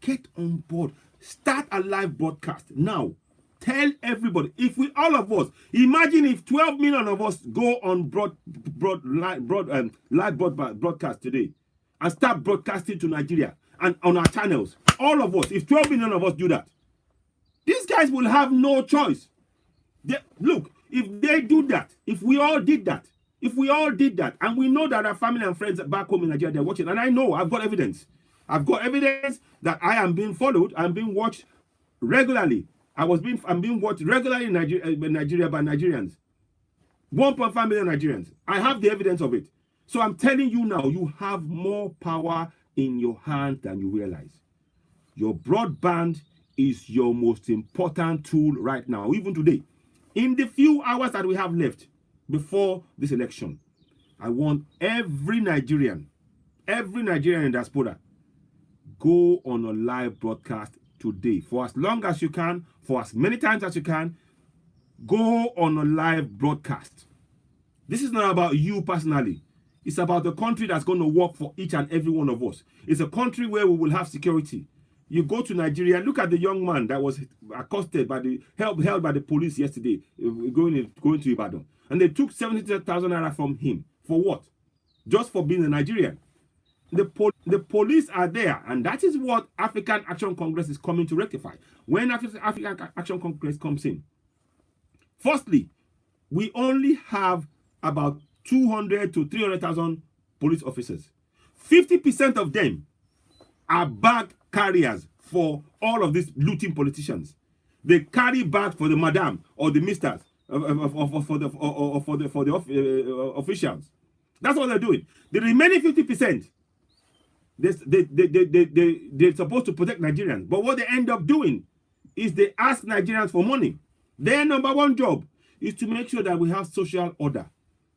Get on board. Start a live broadcast now. Tell everybody. If all of us, imagine if 12 million of us go on live broadcast today and start broadcasting to Nigeria and on our channels. All of us, if 12 million of us do that, these guys will have no choice. Look, if they do that, if we all did that, and we know that our family and friends back home in Nigeria, they're watching, and I know, I've got evidence. I've got evidence that I am being followed, I'm being watched regularly. I'm being watched regularly in Nigeria by Nigerians. 1.5 million Nigerians. I have the evidence of it. So I'm telling you now, you have more power in your hand than you realize. Your broadband is your most important tool right now, even today. In the few hours that we have left before this election, I want every Nigerian in diaspora, go on a live broadcast today. For as long as you can, for as many times as you can, go on a live broadcast. This is not about you personally. It's about the country that's going to work for each and every one of us. It's a country where we will have security. You go to Nigeria, look at the young man that was accosted held by the police yesterday, going to Ibadan. And they took 70,000 naira from him. For what? Just for being a Nigerian. The police are there, and that is what African Action Congress is coming to rectify. When African Action Congress comes in, firstly, we only have about 200 to 300,000 police officers. 50% of them are bag carriers for all of these looting politicians. They carry bags for the madam or the misters for the officials. That's what they're doing. The remaining 50%, they're supposed to protect Nigerians, but what they end up doing is they ask Nigerians for money. Their number one job is to make sure that we have social order.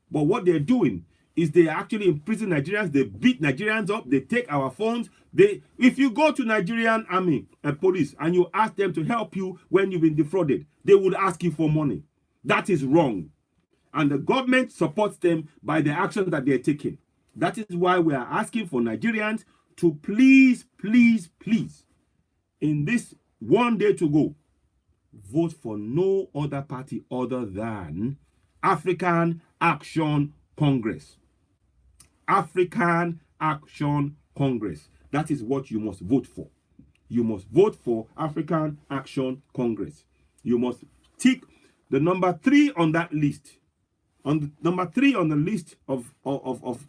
But what they're doing is they actually imprison Nigerians. They beat Nigerians up. They take our phones. If you go to Nigerian army and police and you ask them to help you when you've been defrauded, they would ask you for money. That is wrong. And the government supports them by the actions that they're taking. That is why we are asking for Nigerians to please, please, please, in this one day to go, vote for no other party other than African Action Congress. African Action Congress. That is what you must vote for. You must vote for African Action Congress. You must tick the number 3 on that list. On the number 3 on the list of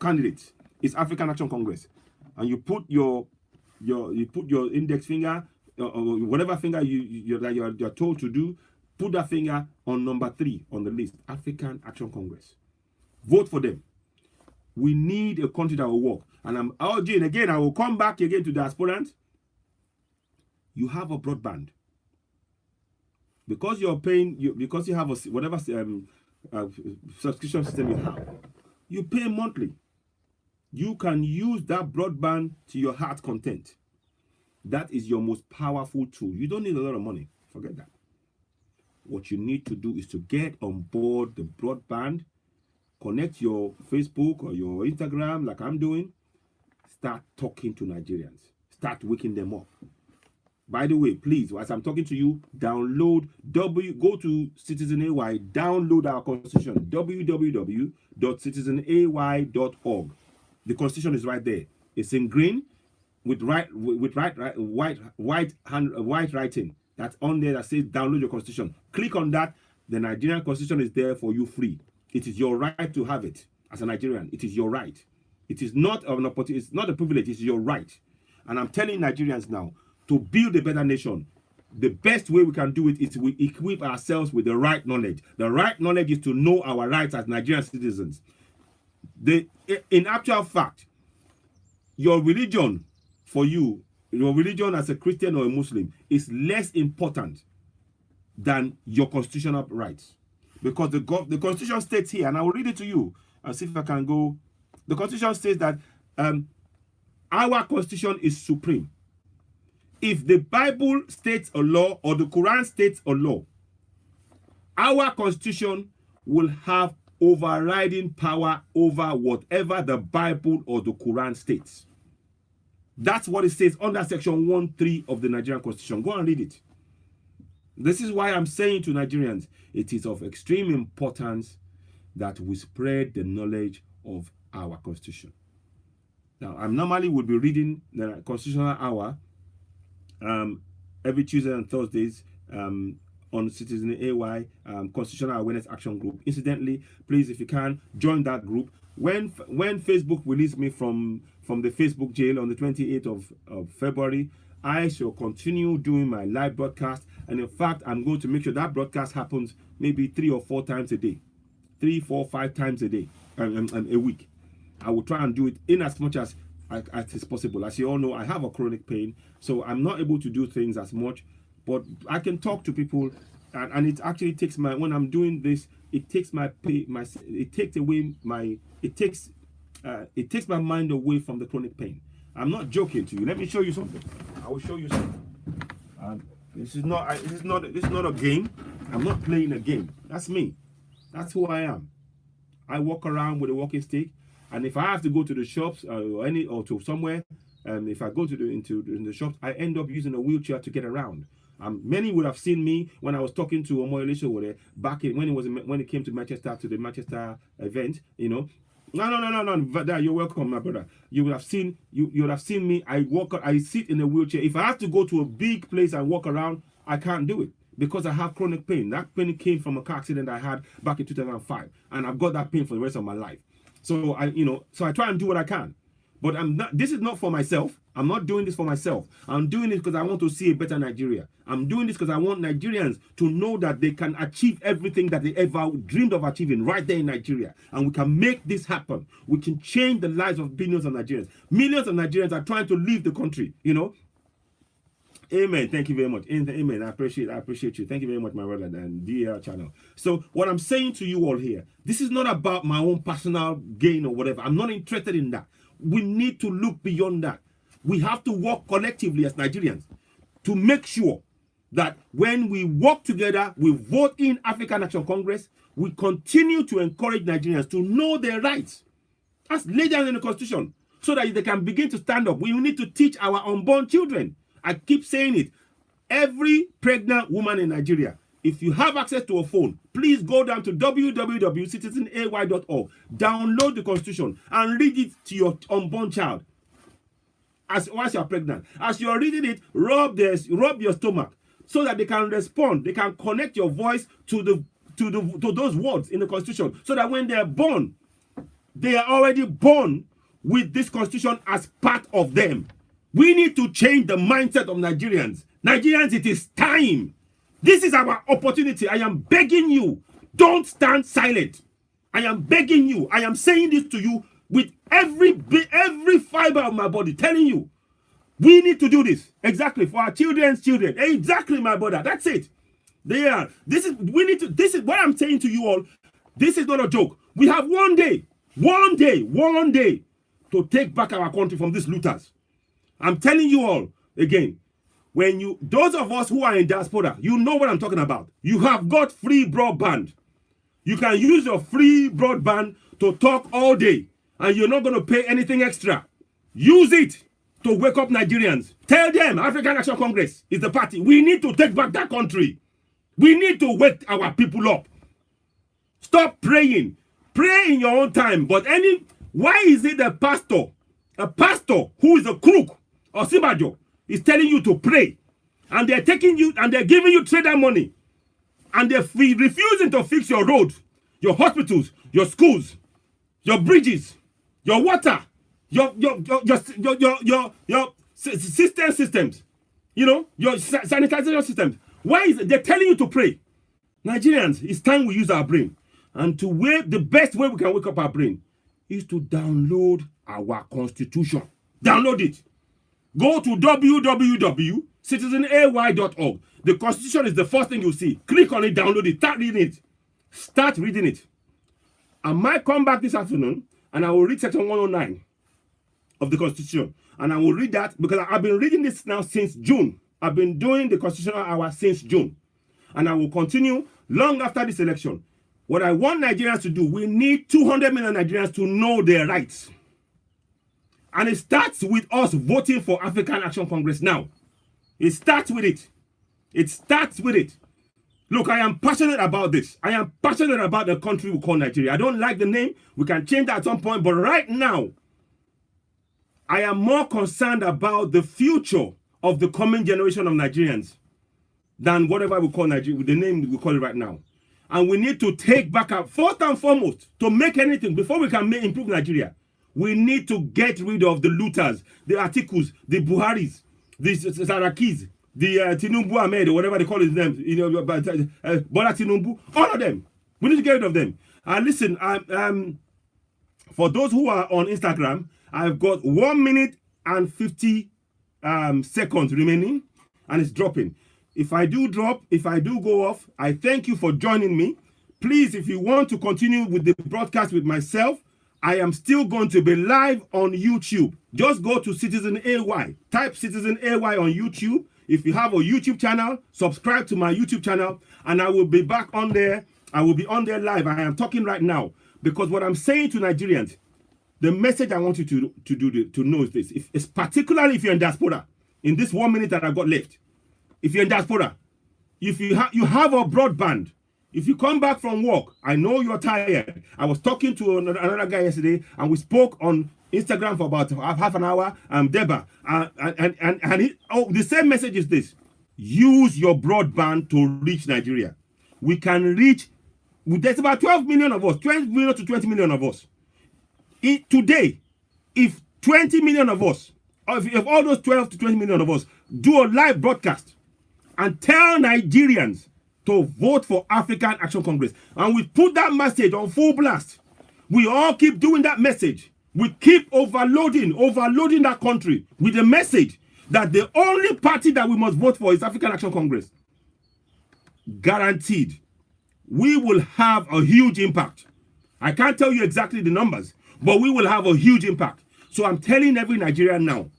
candidates is African Action Congress, and you put your index finger or whatever finger you're told to do. Put that finger on number 3 on the list, African Action Congress. Vote for them. We need a country that will work. And I'm urging again, I will come back again to the aspirants. You have a broadband. Because you're paying, because you have whatever subscription system you have, you pay monthly. You can use that broadband to your heart's content. That is your most powerful tool. You don't need a lot of money. Forget that. What you need to do is to get on board the broadband, connect your Facebook or your Instagram like I'm doing, start talking to Nigerians, start waking them up. By the way, please, as I'm talking to you, go to Citizen AY, download our constitution, www.citizenay.org. The constitution is right there. It's in green with white writing. That's on there that says download your constitution. Click on that. The Nigerian constitution is there for you free. It is your right to have it as a Nigerian. It is your right. It is not an opportunity. It's not a privilege. It's your right. And I'm telling Nigerians now, to build a better nation, the best way we can do it is we equip ourselves with the right knowledge. The right knowledge is to know our rights as Nigerian citizens. In actual fact, your religion for you, your religion as a Christian or a Muslim, is less important than your constitutional rights. Because the Constitution states here, and I will read it to you. I'll see if I can go. The Constitution states that our Constitution is supreme. If the Bible states a law or the Quran states a law, our Constitution will have overriding power over whatever the Bible or the Quran states. That's what it says under section 1.3 of the Nigerian Constitution. Go and read it. This is why I'm saying to Nigerians, it is of extreme importance that we spread the knowledge of our Constitution. Now, I normally would be reading the Constitutional Hour every Tuesday and Thursdays on Citizen AY Constitutional Awareness Action Group. Incidentally, please, if you can, join that group. When Facebook released me from the Facebook jail on the 28th of February, I shall continue doing my live broadcast. And in fact, I'm going to make sure that broadcast happens maybe 3 or 4 times a day. 3, 4, 5 times a day, a week. I will try and do it in as much as is possible. As you all know, I have a chronic pain, so I'm not able to do things as much, but I can talk to people, and it actually takes when I'm doing this, it takes my mind away from the chronic pain. I'm not joking to you. Let me show you something. I will show you something. This is not a game. I'm not playing a game. That's me. That's who I am. I walk around with a walking stick. And if I have to go to the shops or to somewhere, if I go to in the shops, I end up using a wheelchair to get around. Many would have seen me when I was talking to Omoyele back when it came to the Manchester event. You know, no. You're welcome, my brother. You would have seen me. I sit in a wheelchair. If I have to go to a big place and walk around, I can't do it because I have chronic pain. That pain came from a car accident I had back in 2005, and I've got that pain for the rest of my life. So I try and do what I can, but this is not for myself. I'm not doing this for myself. I'm doing it because I want to see a better Nigeria. I'm doing this because I want Nigerians to know that they can achieve everything that they ever dreamed of achieving right there in Nigeria. And we can make this happen. We can change the lives of billions of Nigerians. Millions of Nigerians are trying to leave the country, Amen. Thank you very much. Amen. I appreciate you. Thank you very much, my brother, and DL channel. So what I'm saying to you all here, this is not about my own personal gain or whatever. I'm not interested in that. We need to look beyond that. We have to work collectively as Nigerians to make sure that when we work together, we vote in African Action Congress, we continue to encourage Nigerians to know their rights as laid down in the Constitution so that they can begin to stand up. We need to teach our unborn children. I keep saying it. Every pregnant woman in Nigeria, if you have access to a phone, please go down to www.citizenay.org, download the Constitution and read it to your unborn child once you are pregnant. As you are reading it, rub your stomach so that they can respond. They can connect your voice to those words in the Constitution so that when they are born, they are already born with this Constitution as part of them. We need to change the mindset of Nigerians. Nigerians, it is time. This is our opportunity. I am begging you, don't stand silent. I am begging you. I am saying this to you with every fiber of my body, telling you, we need to do this. Exactly, for our children's children. Exactly, my brother. That's it. This is what I'm saying to you all. This is not a joke. We have one day to take back our country from these looters. I'm telling you all again, those of us who are in diaspora, you know what I'm talking about. You have got free broadband. You can use your free broadband to talk all day and you're not going to pay anything extra. Use it to wake up Nigerians. Tell them African Action Congress is the party. We need to take back that country. We need to wake our people up. Stop praying. Pray in your own time. But why is it a pastor who is a crook, or Sibajo, is telling you to pray, and they're taking you and they're giving you trader money, and they're refusing to fix your roads, your hospitals, your schools, your bridges, your water, your systems, your sanitization systems. Why is it they're telling you to pray? Nigerians, it's time we use our brain, and the best way we can wake up our brain is to download our Constitution. Download it. Go to www.citizenay.org. The Constitution is the first thing you see. Click on it, download it, start reading it. I might come back this afternoon and I will read section 109 of the Constitution. And I will read that because I've been reading this now since June. I've been doing the Constitutional Hour since June. And I will continue long after this election. What I want Nigerians to do, we need 200 million Nigerians to know their rights. And it starts with us voting for African Action Congress now. It starts with it. It starts with it. Look, I am passionate about this. I am passionate about the country we call Nigeria. I don't like the name. We can change that at some point. But right now, I am more concerned about the future of the coming generation of Nigerians than whatever we call Nigeria, the name we call it right now. And we need to take back up, first and foremost, to make anything, before we can improve Nigeria, we need to get rid of the looters, the Atikus, the Buharis, the Sarakis, the Tinubu Ahmed, or whatever they call his name, Bola Tinubu, all of them. We need to get rid of them. And listen, for those who are on Instagram, I've got 1 minute and 50 seconds remaining, and it's dropping. If I do go off, I thank you for joining me. Please, if you want to continue with the broadcast with myself, I am still going to be live on YouTube. Just go to Citizen AY. Type Citizen AY on YouTube. If you have a YouTube channel, subscribe to my YouTube channel, and I will be back on there. I will be on there live. I am talking right now because what I'm saying to Nigerians, the message I want you to know is this. It's particularly if you're in diaspora, in this 1 minute that I've got left, if you're in diaspora, if you have a broadband, if you come back from work, I know you're tired. I was talking to another guy yesterday, and we spoke on Instagram for about half an hour. Deba, the same message is this: use your broadband to reach Nigeria. We can reach. There's about 12 million of us, 12 million to 20 million of us. Today, if 20 million of us, or if all those 12 to 20 million of us do a live broadcast and tell Nigerians to vote for African Action Congress, and we put that message on full blast, we all keep doing that message. We keep overloading that country with a message that the only party that we must vote for is African Action Congress, guaranteed, we will have a huge impact. I can't tell you exactly the numbers, but we will have a huge impact. So I'm telling every Nigerian now,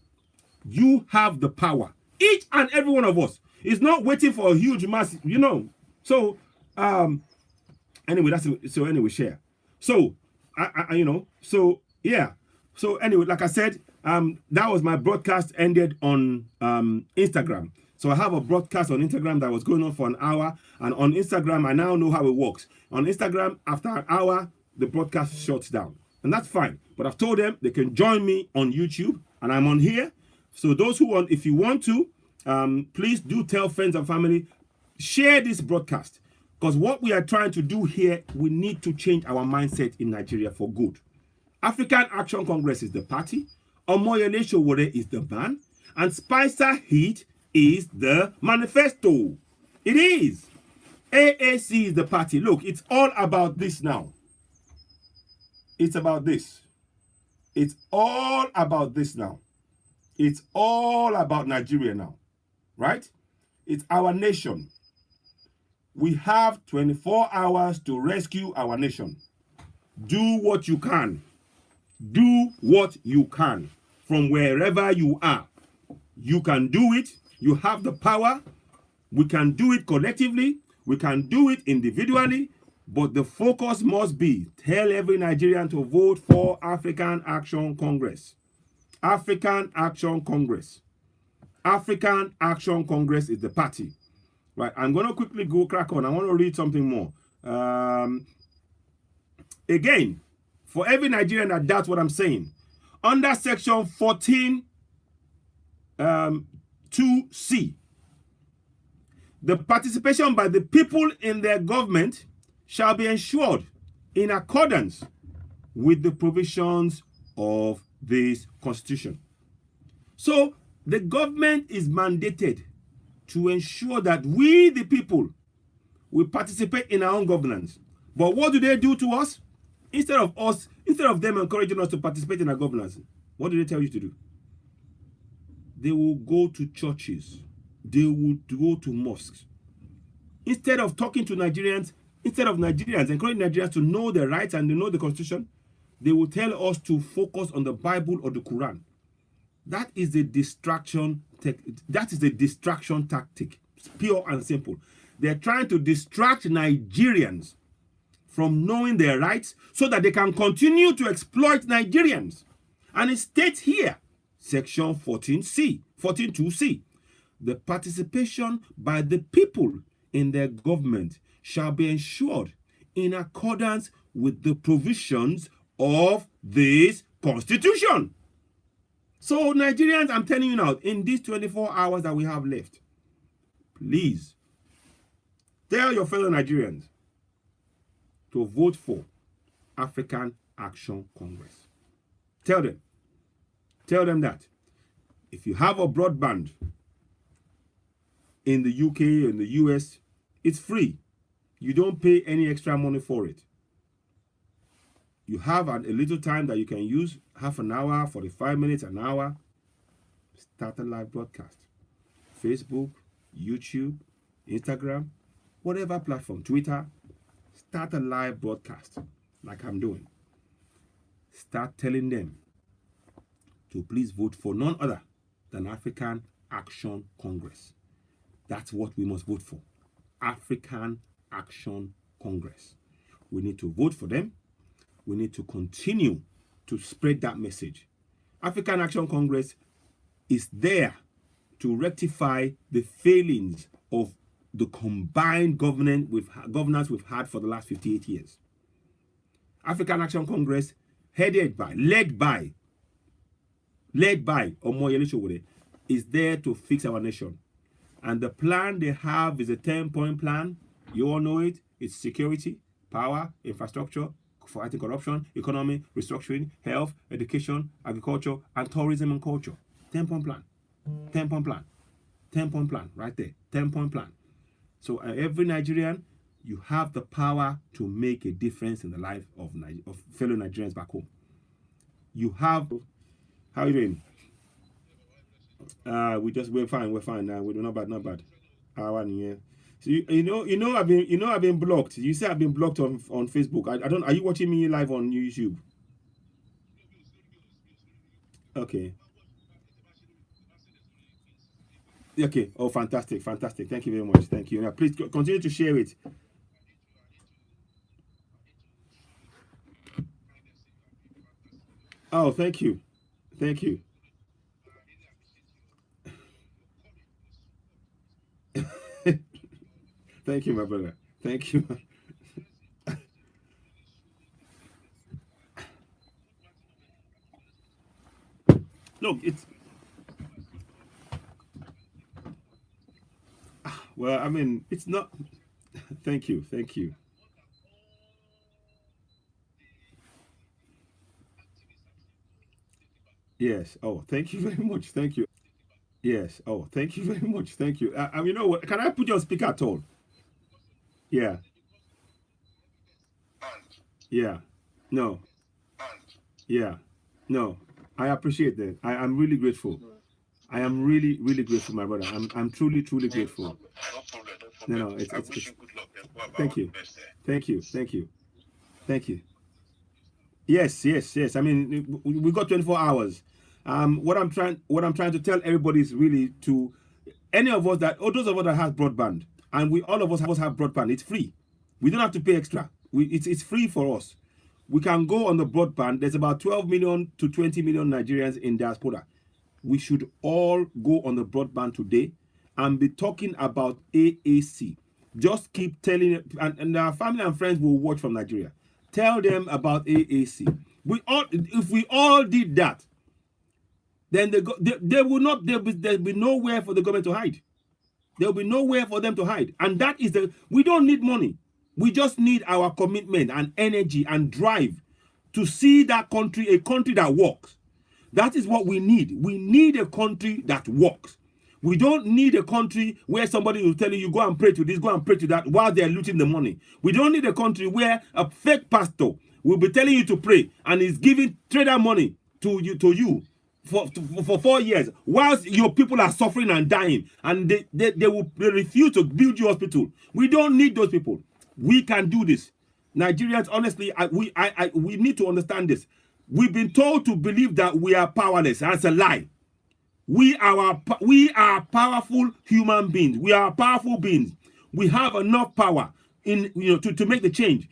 you have the power. Each and every one of us is not waiting for a huge mass, So, anyway, share. So, yeah. So anyway, like I said, that was my broadcast ended on Instagram. So I have a broadcast on Instagram that was going on for an hour, and on Instagram I now know how it works. On Instagram, after an hour, the broadcast shuts down, and that's fine. But I've told them they can join me on YouTube, and I'm on here. So those who want, if you want to, please do tell friends and family, share this broadcast, because what we are trying to do here, we need to change our mindset in Nigeria for good. African Action Congress is the party, Omoyele Sowore is the man, and Spicer Heat is the manifesto. It is. AAC is the party. Look, it's all about this now. It's about this. It's all about this now. It's all about Nigeria now, right? It's our nation. We have 24 hours to rescue our nation. Do what you can. Do what you can from wherever you are. You can do it. You have the power. We can do it collectively. We can do it individually. But the focus must be, tell every Nigerian to vote for African Action Congress. African Action Congress. African Action Congress is the party. Right, I'm going to quickly go crack on. I want to read something more. Again, for every Nigerian that doubts what I'm saying, under section 14, 2C, the participation by the people in their government shall be ensured in accordance with the provisions of this constitution. So the government is mandated to ensure that we, the people, will participate in our own governance. But what do they do to us? Instead of them encouraging us to participate in our governance, what do they tell you to do? They will go to churches. They will go to mosques. Instead of talking to Nigerians, encouraging Nigerians to know their rights and to know the constitution, they will tell us to focus on the Bible or the Quran. That is a distraction. That is a distraction tactic. It's pure and simple. They're trying to distract Nigerians from knowing their rights so that they can continue to exploit Nigerians. And it states here, section 14.2c, the participation by the people in their government shall be ensured in accordance with the provisions of this constitution. So Nigerians, I'm telling you now, in these 24 hours that we have left, please tell your fellow Nigerians to vote for African Action Congress. Tell them that if you have a broadband in the UK or in the US, it's free. You don't pay any extra money for it. You have a little time that you can use, half an hour, 45 minutes, an hour. Start a live broadcast. Facebook, YouTube, Instagram, whatever platform, Twitter. Start a live broadcast like I'm doing. Start telling them to please vote for none other than African Action Congress. That's what we must vote for. African Action Congress. We need to vote for them. We need to continue to spread that message. African Action Congress is there to rectify the failings of the combined governance we've had for the last 58 years. African Action Congress, led by Omoyele Sowore, is there to fix our nation. And the plan they have is a 10-point plan. You all know it. It's security, power, infrastructure, fighting corruption, economy, restructuring, health, education, agriculture, and tourism and culture. 10-point plan. 10-point plan. 10-point plan right there. 10-point plan. So every Nigerian, you have the power to make a difference in the life of fellow Nigerians back home. You have... How are you doing? We're fine. We're fine now. We're not bad. Not bad. Yeah. So I've been blocked. You say I've been blocked on Facebook. I don't. Are you watching me live on YouTube? Okay. Okay. Oh, fantastic, fantastic. Thank you very much. Thank you. Now, please continue to share it. Oh, thank you. Thank you. Thank you, my brother. Thank you. Look, it's well. I mean, it's not. Thank you. Thank you. Yes. Oh, thank you very much. Thank you. Yes. Oh, thank you very much. Thank you. You know what? Can I put you on speaker at all? Yeah. Yeah. No. Yeah. No. I appreciate that. I'm really grateful. I am really, really grateful, my brother. I'm truly, truly grateful. No, it's thank you. Thank you. Thank you. Thank you. Yes, yes, yes. I mean, we got 24 hours. What I'm trying to tell everybody is really to any of us that, or those of us that have broadband, and we all of us have broadband. It's free. We don't have to pay extra. It's free for us. We can go on the broadband. There's about 12 million to 20 million Nigerians in diaspora. We should all go on the broadband today and be talking about AAC. Just keep telling, and our family and friends will watch from Nigeria. Tell them about AAC. If we all did that, then they will not. There'll be nowhere for the government to hide. There'll be nowhere for them to hide, and that is we don't need money. We just need our commitment and energy and drive to see that country a country that works. That is what we need. We need a country that works. We don't need a country where somebody will tell you go and pray to this, go and pray to that, while they're looting the money. We don't need a country where a fake pastor will be telling you to pray and is giving trader money to you for 4 years, whilst your people are suffering and dying, and they refuse to build you hospital. We don't need those people. We can do this. Nigerians, honestly, we need to understand this. We've been told to believe that we are powerless. That's a lie. We are powerful human beings. We are powerful beings. We have enough power to make the change.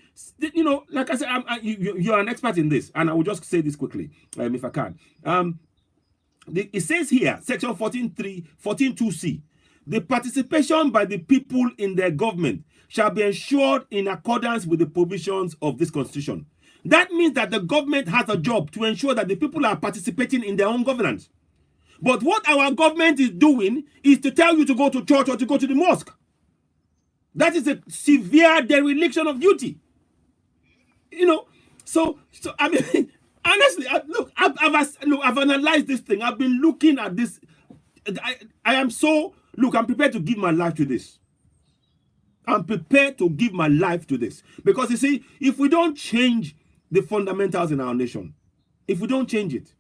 Like I said, you're an expert in this, and I will just say this quickly, if I can. It says here, section 14.2c, the participation by the people in their government shall be ensured in accordance with the provisions of this constitution. That means that the government has a job to ensure that the people are participating in their own governance. But what our government is doing is to tell you to go to church or to go to the mosque. That is a severe dereliction of duty. So I mean, honestly, I've analyzed this thing. I've been looking at this. I am so, I'm prepared to give my life to this. I'm prepared to give my life to this. Because you see, if we don't change the fundamentals in our nation, if we don't change it,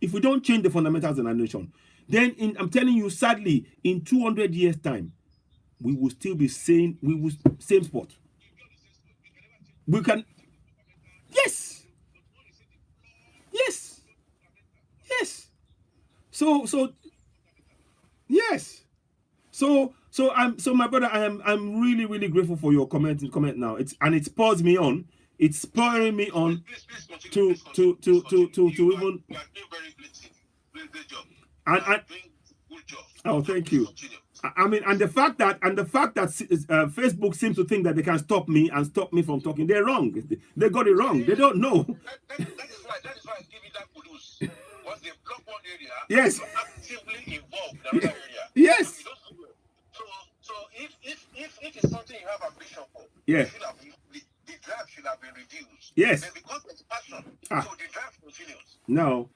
if we don't change the fundamentals in our nation, then I'm telling you, sadly, in 200 years' time, we will still be same spot. We can, yes, yes, yes. So yes. So my brother, I'm really, really grateful for your comment now. It spurs me on. It's spurring me on to even. And oh, thank you. I mean, and the fact that Facebook seems to think that they can stop me from talking, they're wrong. They got it wrong. They don't know. That is why I give you that kudos. Once they block one area, yes, actively involved in another area. Yes. So if it's something you have ambition for, yeah, the drive should have been reduced. Yes. Then because there's passion, so the drive continues. No,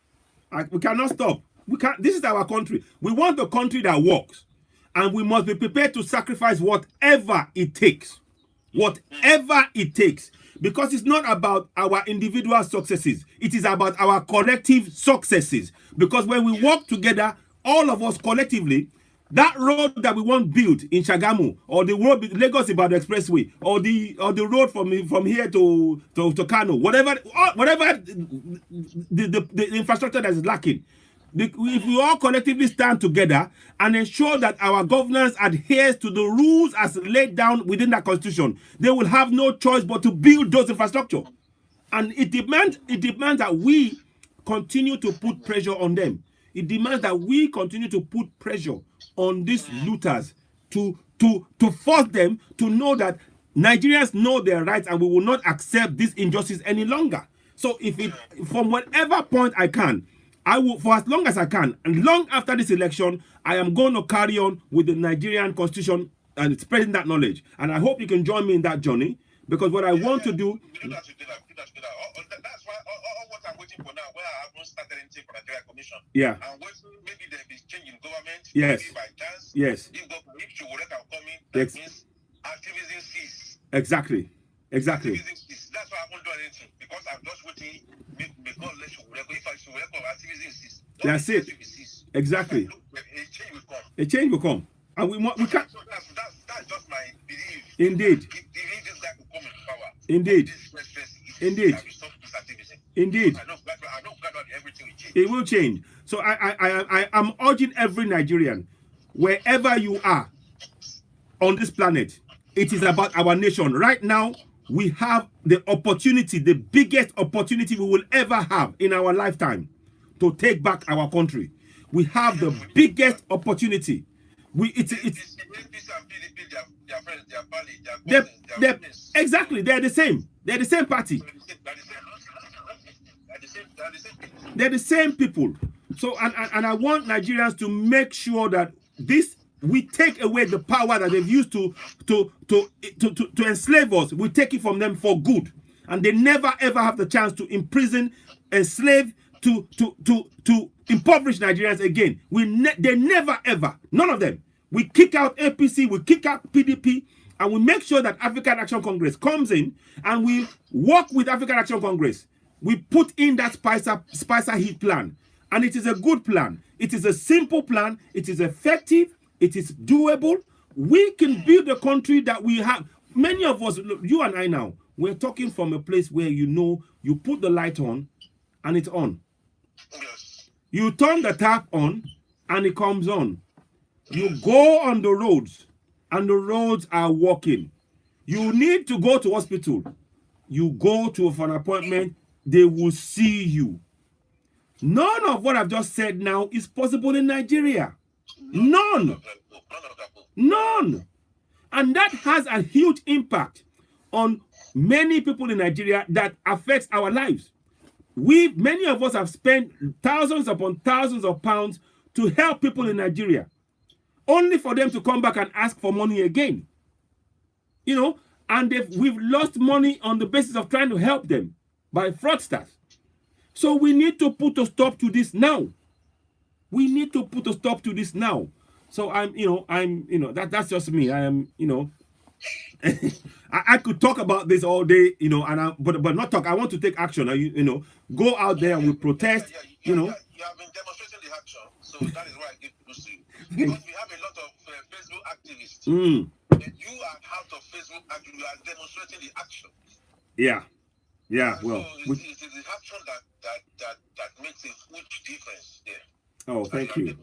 we cannot stop. We can't. This is our country. We want a country that works, and we must be prepared to sacrifice whatever it takes. Whatever it takes. Because it's not about our individual successes. It is about our collective successes. Because when we work together, all of us collectively, that road that we want built in Shagamu, or the road Lagos Ibadan Expressway, or the road from here to Kano, whatever the infrastructure that is lacking, if we all collectively stand together and ensure that our governance adheres to the rules as laid down within that constitution, they will have no choice but to build those infrastructure. And it demands that we continue to put pressure on them. It demands that we continue to put pressure on these looters to force them to know that Nigerians know their rights and we will not accept this injustice any longer. So from whatever point I can, I will, for as long as I can, and long after this election, I am going to carry on with the Nigerian constitution and spreading that knowledge. And I hope you can join me in that journey, because what I want to do. That's why all what I'm waiting for now, where I haven't started anything for Nigeria Commission. Yeah. I'm waiting, maybe there will be change in government. Yes. Maybe by chance. Yes. If Chiwore can come in, that means activism cease. Exactly. Exactly. Activism cease. That's why I won't do anything, because I'm just waiting. May God let Chiwore go. If I Chiwore come, activism cease. That's it. Exactly. A change will come. A change will come. And we can't. So that's just my belief. Indeed. Believe this guy will come in power. Indeed. Indeed. Indeed. I know everything will change. It will change. So I am urging every Nigerian, wherever you are on this planet, it is about our nation. Right now, we have the opportunity, the biggest opportunity we will ever have in our lifetime to take back our country. We have the biggest opportunity. Exactly, they're the same. They're the same party. They're the same people. So, and I want Nigerians to make sure that we take away the power that they've used to enslave us. We take it from them for good, and they never ever have the chance to imprison, enslave, to impoverish Nigerians again. They never ever, none of them. We kick out APC, we kick out PDP, and we make sure that African Action Congress comes in, and we work with African Action Congress. We put in that Spicer Heat plan, and it is a good plan. It is a simple plan. It is effective. It is doable. We can build a country that we have. Many of us, you and I now, we're talking from a place where you put the light on, and it's on. You turn the tap on, and it comes on. You go on the roads, and the roads are working. You need to go to hospital. You go for an appointment, they will see you. None of what I've just said now is possible in Nigeria. None. None. And that has a huge impact on many people in Nigeria that affects our lives. Many of us have spent thousands upon thousands of pounds to help people in Nigeria, only for them to come back and ask for money again. And we've lost money on the basis of trying to help them by fraudsters. So we need to put a stop to this now. We need to put a stop to this now. So that's just me. I am, I could talk about this all day, but not talk. I want to take action. Go out there and we protest. You have been demonstrating the action, so that is why I give kudos to you. Because we have a lot of Facebook activists. And you are out of Facebook and you are demonstrating the action. Yeah. Well, so it is the action that makes a huge difference there. Oh, thank you.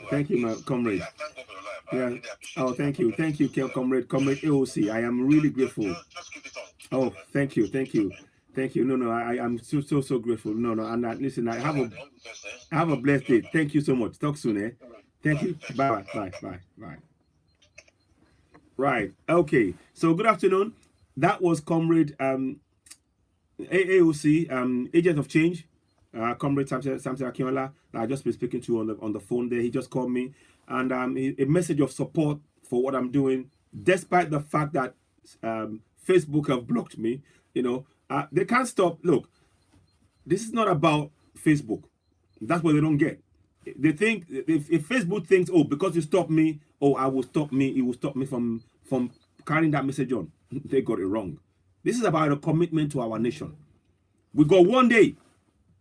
Thank you, my comrade. Yeah, thank God for your life. Yeah. Really Oh, thank you, comrade AOC. I am really grateful. Just keep it on. Oh, thank you. No, I am so grateful. No, and listen, I have a blessed day. Thank you so much. Talk soon, eh? Thank you. Bye. Right. Okay. So good afternoon. That was comrade AOC, agent of change. Comrade Samson Akinola, I just been speaking to on the phone there. He just called me, and a message of support for what I'm doing, despite the fact that Facebook have blocked me. They can't stop. Look, this is not about Facebook. That's what they don't get. They think if Facebook thinks, because you stop me, I will stop me. It will stop me from carrying that message on. They got it wrong. This is about a commitment to our nation. We got one day.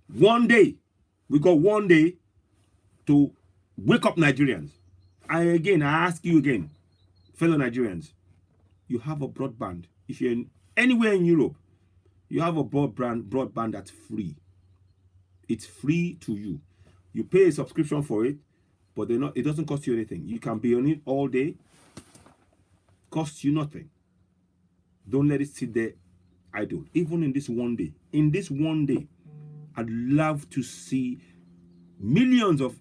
We got one day to Wake up, Nigerians. I ask you again, fellow Nigerians, you have a broadband. If you're anywhere in Europe, you have a broadband that's free. It's free to you. You pay a subscription for it, but it doesn't cost you anything. You can be on it all day. Costs you nothing. Don't let it sit there idle. Even in this one day. In this one day, I'd love to see millions of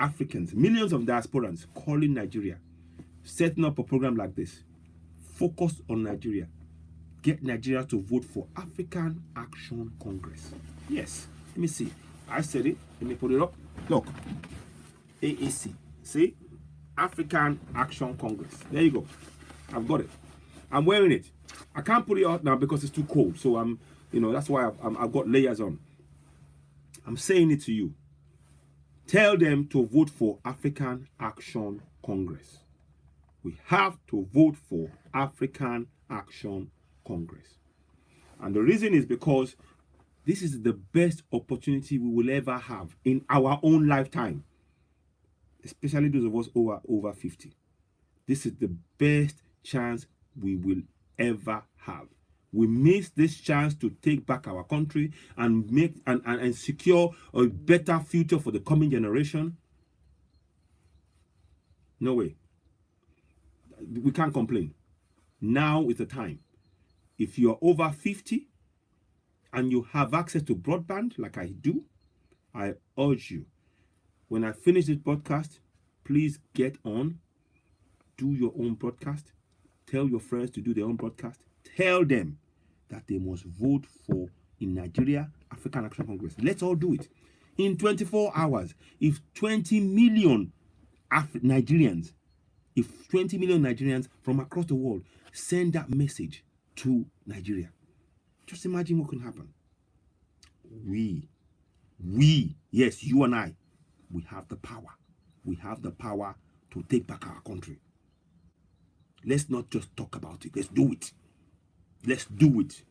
Africans, millions of diasporans calling Nigeria, setting up a program like this. Focus on Nigeria. Get Nigeria to vote for African Action Congress. Yes. Let me see. I said it. Let me put it up. Look. AAC. See? African Action Congress. There you go. I've got it. I'm wearing it. I can't put it out now because it's too cold. So that's why I've got layers on. I'm saying it to you. Tell them to vote for African Action Congress. We have to vote for African Action Congress. And the reason is because this is the best opportunity we will ever have in our own lifetime. Especially those of us over 50. This is the best chance we will ever have. We miss this chance to take back our country and make and secure a better future for the coming generation. No way. We can't complain. Now is the time. If you're over 50 and you have access to broadband like I do, I urge you, when I finish this podcast, please get on, do your own broadcast, tell your friends to do their own broadcast, tell them that they must vote for, in Nigeria, African Action Congress. Let's all do it. In 24 hours, if 20 million Nigerians from across the world send that message to Nigeria, just imagine what can happen. We, yes, you and I, we have the power. We have the power to take back our country. Let's not just talk about it. Let's do it. Let's do it.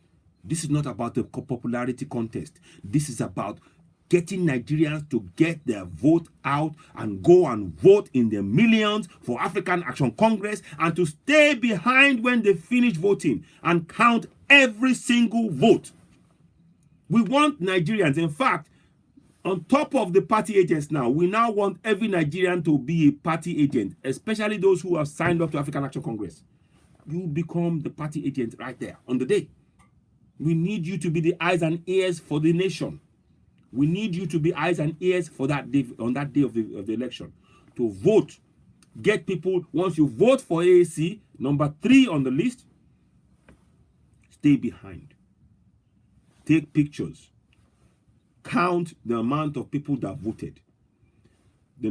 This is not about the popularity contest. This is about getting Nigerians to get their vote out and go and vote in the millions for African Action Congress and to stay behind when they finish voting and count every single vote. We want Nigerians, in fact, on top of the party agents now, we now want every Nigerian to be a party agent, especially those who have signed up to African Action Congress. You become the party agent right there on the day. We need you to be the eyes and ears for the nation. We need you to be eyes and ears for that day, on that day of the election, to vote. Get people, once you vote for AAC, number 3 on the list, stay behind. Take pictures. Count the amount of people that voted. The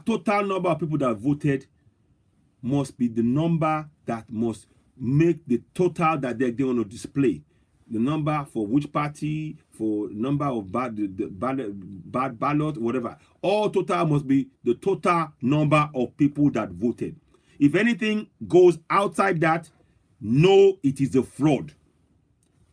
total number of people that voted must be the number that must make the total that they're going to display. The number for which party, for number of bad ballot, whatever. All total must be the total number of people that voted. If anything goes outside that, know it is a fraud.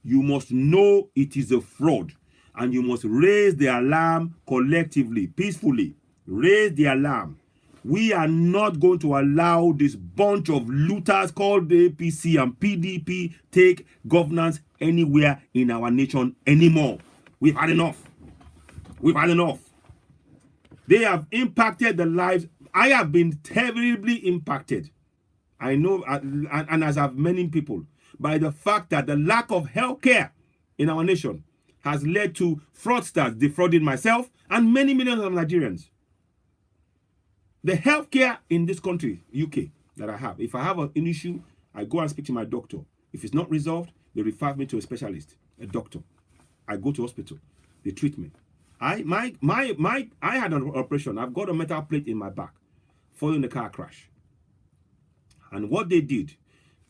You must know it is a fraud. And you must raise the alarm collectively, peacefully. Raise the alarm. We are not going to allow this bunch of looters called the APC and PDP take governance anywhere in our nation anymore. We've had enough. We've had enough. They have impacted the lives. I have been terribly impacted. I know, and as have many people, by the fact that the lack of health care in our nation has led to fraudsters defrauding myself and many millions of Nigerians. The healthcare in this country, UK, that I have, if I have an issue, I go and speak to my doctor. If it's not resolved, they refer me to a specialist, a doctor. I go to hospital. They treat me. I had an operation. I've got a metal plate in my back following the car crash. And what they did,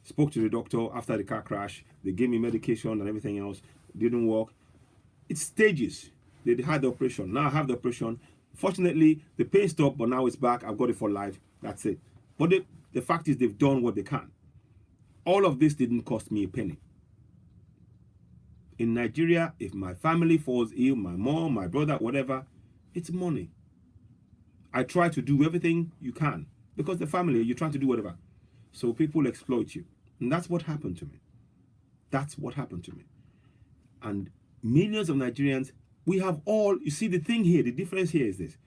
spoke to the doctor after the car crash. They gave me medication and everything else. Didn't work. It's stages. They had the operation. Now I have the operation. Fortunately, the pain stopped, but now it's back. I've got it for life. That's it. But the fact is they've done what they can. All of this didn't cost me a penny. In Nigeria, if my family falls ill, my mom, my brother, whatever, it's money. I try to do everything you can because the family, you're trying to do whatever. So people exploit you. And that's what happened to me. That's what happened to me. And millions of Nigerians, we have all, you see the thing here, the difference here is this.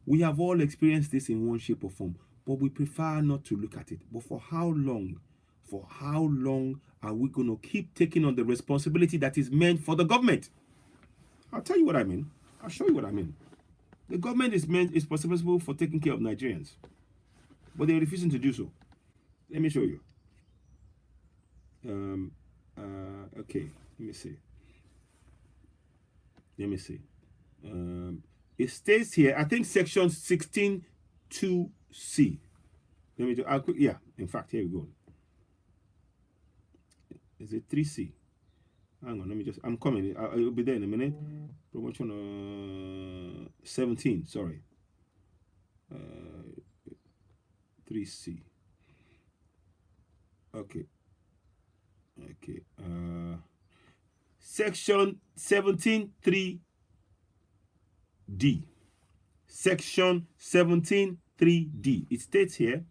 We have all experienced this in one shape or form, but we prefer not to look at it. But for how long? For how long are we going to keep taking on the responsibility that is meant for the government? I'll tell you what I mean. I'll show you what I mean. The government is responsible for taking care of Nigerians, but they're refusing to do so. Let me show you. Okay, let me see. Let me see. It states here, I think section 16(2)(c). Let me do, yeah, in fact, here we go. Is it 3C? Hang on, let me just, I'm coming. I'll be there in a minute. Promotion 17, sorry. 3C. Okay. Okay. Section 17(3)(d). Section 17(3)(d). It states here,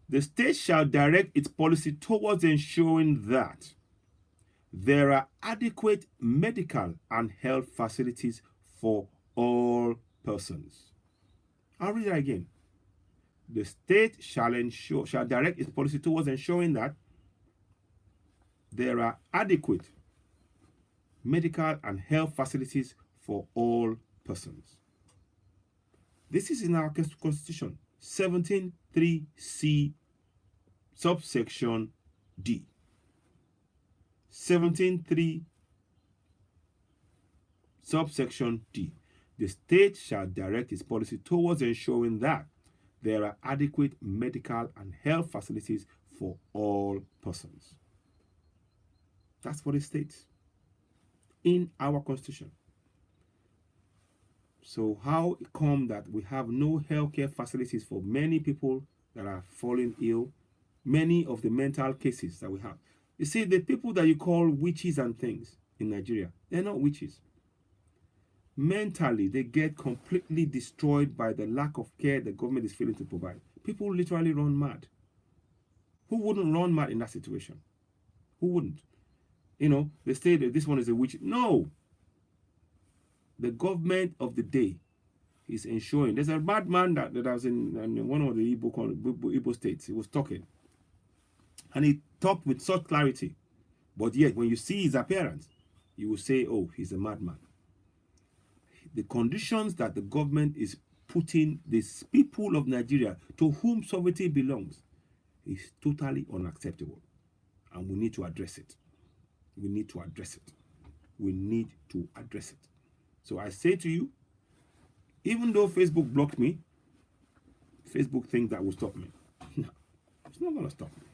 the state shall direct its policy towards ensuring that there are adequate medical and health facilities for all persons. I'll read that again. The state shall direct its policy towards ensuring that there are adequate medical and health facilities for all persons. This is in our Constitution, 17(3)(c), subsection D. 17(3), subsection D. The state shall direct its policy towards ensuring that there are adequate medical and health facilities for all persons. That's what it states in our Constitution. So how it come that we have no healthcare facilities for many people that are falling ill, many of the mental cases that we have? You see, the people that you call witches and things in Nigeria, they're not witches. Mentally, they get completely destroyed by the lack of care the government is failing to provide. People literally run mad. Who wouldn't run mad in that situation? Who wouldn't? You know, they say that this one is a witch. No. The government of the day is ensuring. There's a bad man that was in one of the Igbo states. He was talking. And he talked with such clarity. But yet, when you see his appearance, you will say, oh, he's a madman. The conditions that the government is putting these people of Nigeria, to whom sovereignty belongs, is totally unacceptable. And we need to address it. We need to address it. We need to address it. So I say to you, even though Facebook blocked me, Facebook thinks that will stop me. No, it's not going to stop me.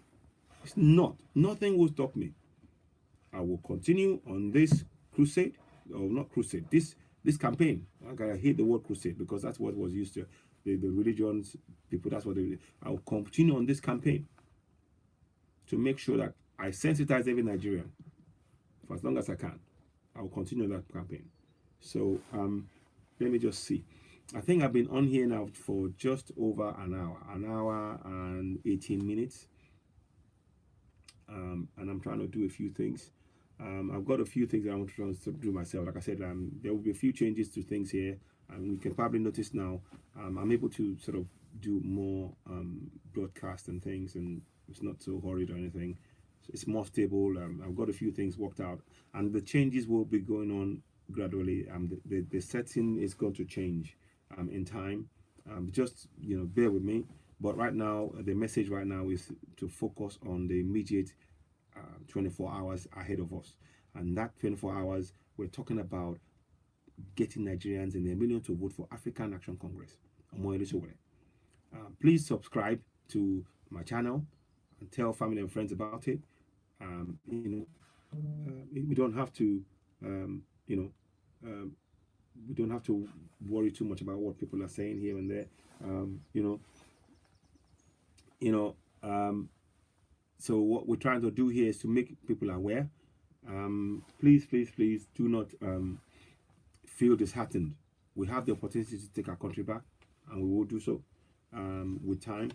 It's not. Nothing will stop me. I will continue on this crusade, or not crusade, this campaign. I hate the word crusade because that's what was used to, the religions, people, that's what they, I will continue on this campaign to make sure that I sensitize every Nigerian for as long as I can. I will continue that campaign. So let me just see. I think I've been on here now for just over an hour and 18 minutes. And I'm trying to do a few things. I've got a few things that I want to do myself. Like I said, there will be a few changes to things here. And you can probably notice now, I'm able to sort of do more broadcast and things, and it's not so hurried or anything. It's more stable. I've got a few things worked out, and the changes will be going on gradually. The setting is going to change in time. Just bear with me. But right now, the message right now is to focus on the immediate 24 hours ahead of us, and that 24 hours we're talking about getting Nigerians in a million to vote for African Action Congress. Please subscribe to my channel and tell family and friends about it. We don't have to, we don't have to worry too much about what people are saying here and there. So what we're trying to do here is to make people aware. Please do not feel disheartened. We have the opportunity to take our country back. and we will do so with time.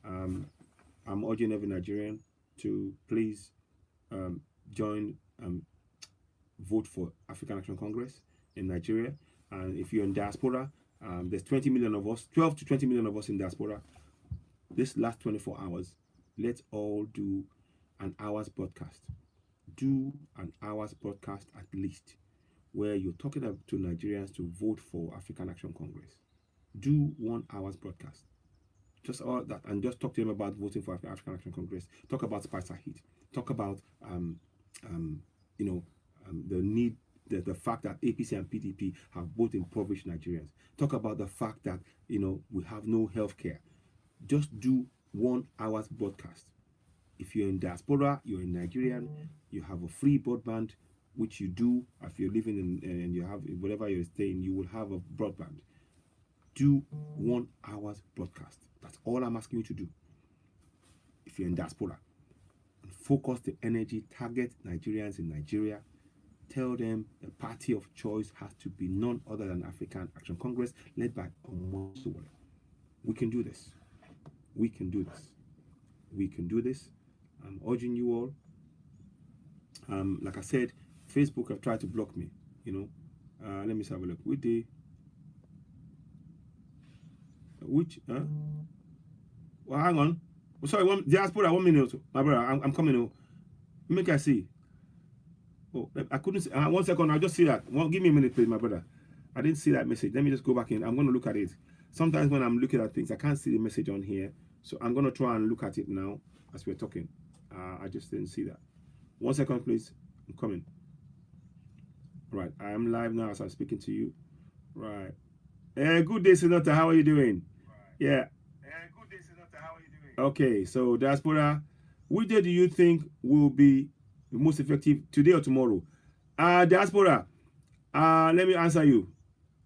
I'm urging every Nigerian to please join, vote for African Action Congress in Nigeria. And if you're in diaspora, there's 20 million of us, 12 to 20 million of us in diaspora. This last 24 hours, let's all do an hour's broadcast. Do an hour's broadcast at least, where you're talking to Nigerians to vote for African Action Congress. Do 1 hour's broadcast. Just all that, and just talk to them about voting for African Action Congress. Talk about Spicer Heat. Talk about the need, the fact that APC and PDP have both impoverished Nigerians. Talk about the fact that we have no health care. Just do 1 hour's broadcast. If you're in diaspora, you're in Nigerian, you have a free broadband, which you do. If you're living in and you have whatever you're staying, you will have a broadband. Do 1 hour's broadcast. That's all I'm asking you to do. If you're in diaspora, and focus the energy, target Nigerians in Nigeria. Tell them the party of choice has to be none other than African Action Congress, led by Omosuwole. We can do this. We can do this. We can do this. I'm urging you all. Like I said, Facebook have tried to block me. Let me have a look. Well, hang on. Sorry, diaspora. 1 minute. My brother, I'm coming. Make I see. Oh, I couldn't see. 1 second. I'll just see that. Give me a minute, please, my brother. I didn't see that message. Let me just go back in. I'm going to look at it. Sometimes when I'm looking at things, I can't see the message on here. So I'm going to try and look at it now as we're talking. I just didn't see that. 1 second, please. I'm coming. Right. I am live now as I'm speaking to you. Right. Good day, Senator. How are you doing? Yeah. Good day, Senator. How are you doing? Okay. So, diaspora, which day do you think will be the most effective, today or tomorrow? Diaspora, let me answer you.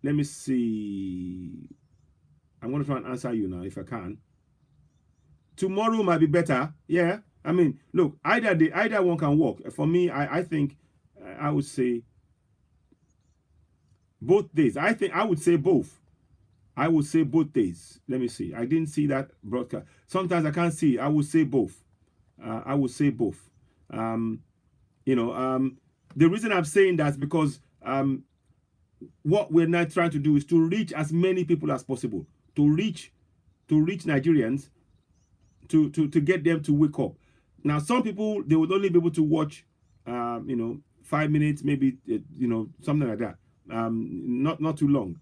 Let me see. I'm going to try and answer you now if I can. Tomorrow might be better. Yeah. I mean, look, either one can work. For me, I think I would say both days. I would say both. I would say both days. Let me see. I didn't see that broadcast. Sometimes I can't see. I would say both. I would say both. The reason I'm saying that is because what we're now trying to do is to reach as many people as possible, to reach Nigerians, to get them to wake up. Now, some people, they would only be able to watch 5 minutes, maybe something like that. Not too long.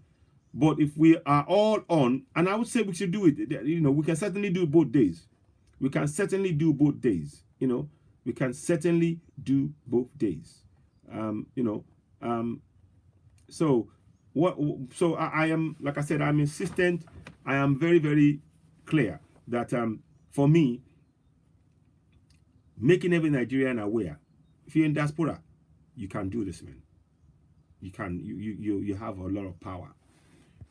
But if we are all on, and I would say we should do it, we can certainly do both days. We can certainly do both days. We can certainly do both days. So I am, like I said, I'm insistent. I am very, very clear that for me, making every Nigerian aware, if you're in diaspora, you can do this, man. You can. You have a lot of power,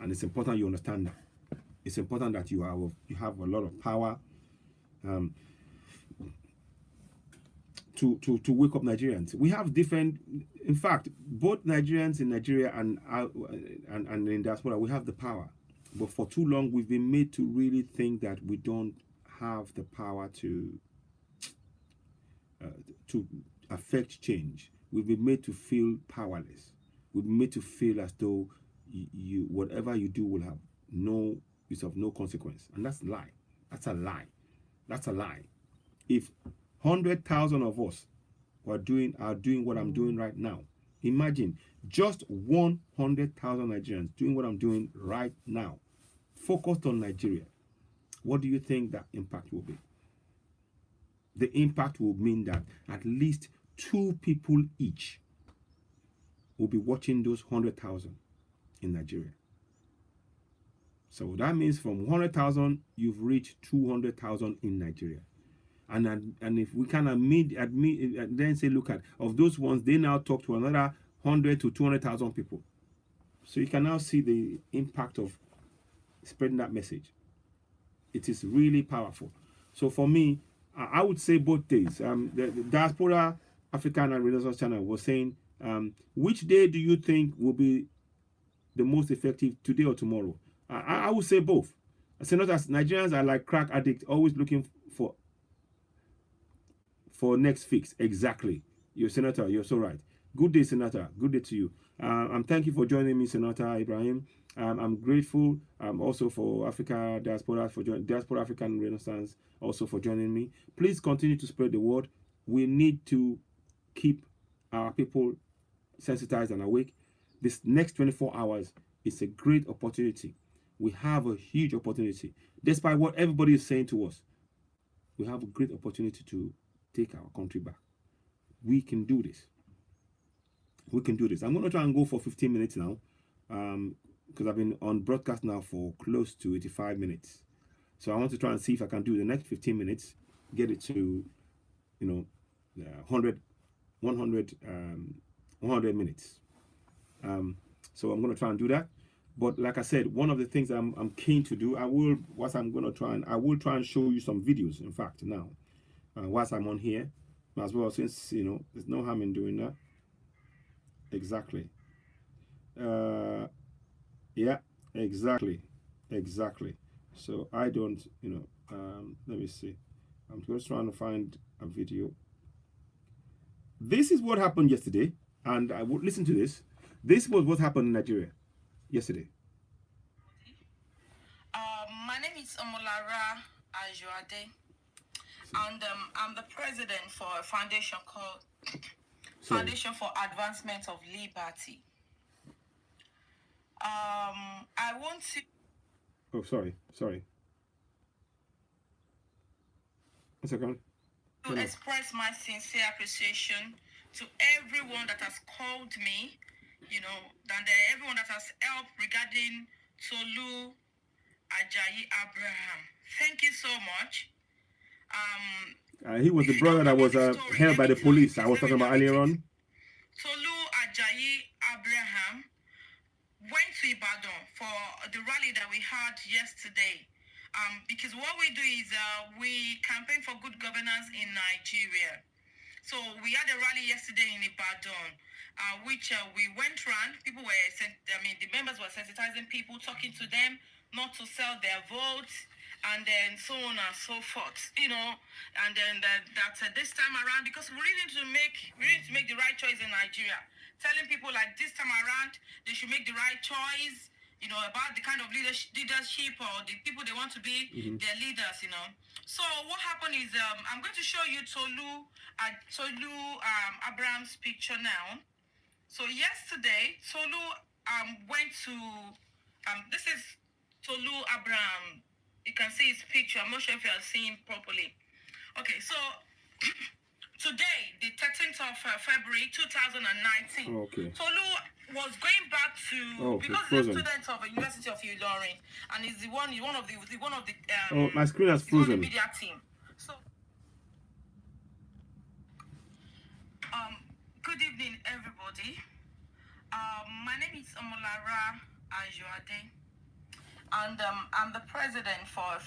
and it's important you understand that. It's important that you have a lot of power to wake up Nigerians. We have different. In fact, both Nigerians in Nigeria and in diaspora, we have the power. But for too long, we've been made to really think that we don't have the power to affect change. We've been made to feel powerless. We've been made to feel as though you whatever you do will have no consequence, and that's a lie. That's a lie. That's a lie. If 100,000 of us are doing what I'm doing right now, imagine just 100,000 Nigerians doing what I'm doing right now, focused on Nigeria. What do you think that impact will be? The impact will mean that at least 2 people each will be watching those 100,000 in Nigeria. So that means from 100,000, you've reached 200,000 in Nigeria. And if we can admit, then say, look at, of those ones, they now talk to another 100 to 200,000 people. So you can now see the impact of spreading that message. It is really powerful. So for me, I would say both days. The Diaspora African and Renaissance channel was saying, which day do you think will be the most effective, today or tomorrow? I would say both. Senators, Nigerians are like crack addicts, always looking for next fix. Exactly. You're Senator. You're so right. Good day, Senator. Good day to you. Thank you for joining me, Senator Ibrahim. I'm grateful also for Africa Diaspora, for Diaspora African Renaissance, also for joining me. Please continue to spread the word. We need to keep our people sensitized and awake. This next 24 hours is a great opportunity. We have a huge opportunity. Despite what everybody is saying to us, we have a great opportunity to take our country back. We can do this. We can do this. I'm going to try and go for 15 minutes now, because I've been on broadcast now for close to 85 minutes. So I want to try and see if I can do the next 15 minutes, get it to, 100 minutes. So I'm going to try and do that. But like I said, one of the things I'm keen to do, I will try and show you some videos, in fact, now, whilst I'm on here, as well, since, there's no harm in doing that. Exactly. Yeah, exactly. So I don't, let me see. I'm just trying to find a video. This is what happened yesterday, and I would listen to this. This was what happened in Nigeria yesterday. My name is Omolara Ajuade, and I'm the president for a foundation called Foundation for Advancement of Liberty. I want to... Oh, sorry. A second. To express my sincere appreciation to everyone that has called me, and everyone that has helped regarding Tolu Ajayi Abraham. Thank you so much. He was the brother that was held by the police I was talking about earlier on. Tolu Ajayi Abraham went to Ibadan for the rally that we had yesterday. Because what we do is we campaign for good governance in Nigeria. So we had a rally yesterday in Ibadan, which we went around. People were, the members were sensitizing people, talking to them not to sell their votes, and then so on and so forth. And then that this time around, because we really need to make the right choice in Nigeria. Telling people like this time around they should make the right choice. About the kind of leadership or the people they want to be their leaders, So what happened is, I'm going to show you Tolu Abraham's picture now. So yesterday, Tolu went to, this is Tolu Abraham. You can see his picture. I'm not sure if you are seeing properly. Okay, so today, the 13th of February 2019, Tolu was going back to, because he's a student of the University of Ilorin, and he's one of the my screen has frozen. Media team. So, good evening, everybody. My name is Omolara Ajuade, and I'm the president for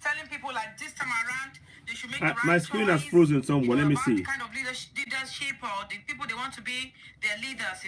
telling people like this time around they should make the right my screen has frozen somewhere. Let me see. The kind of leadership or the people they want to be their leaders,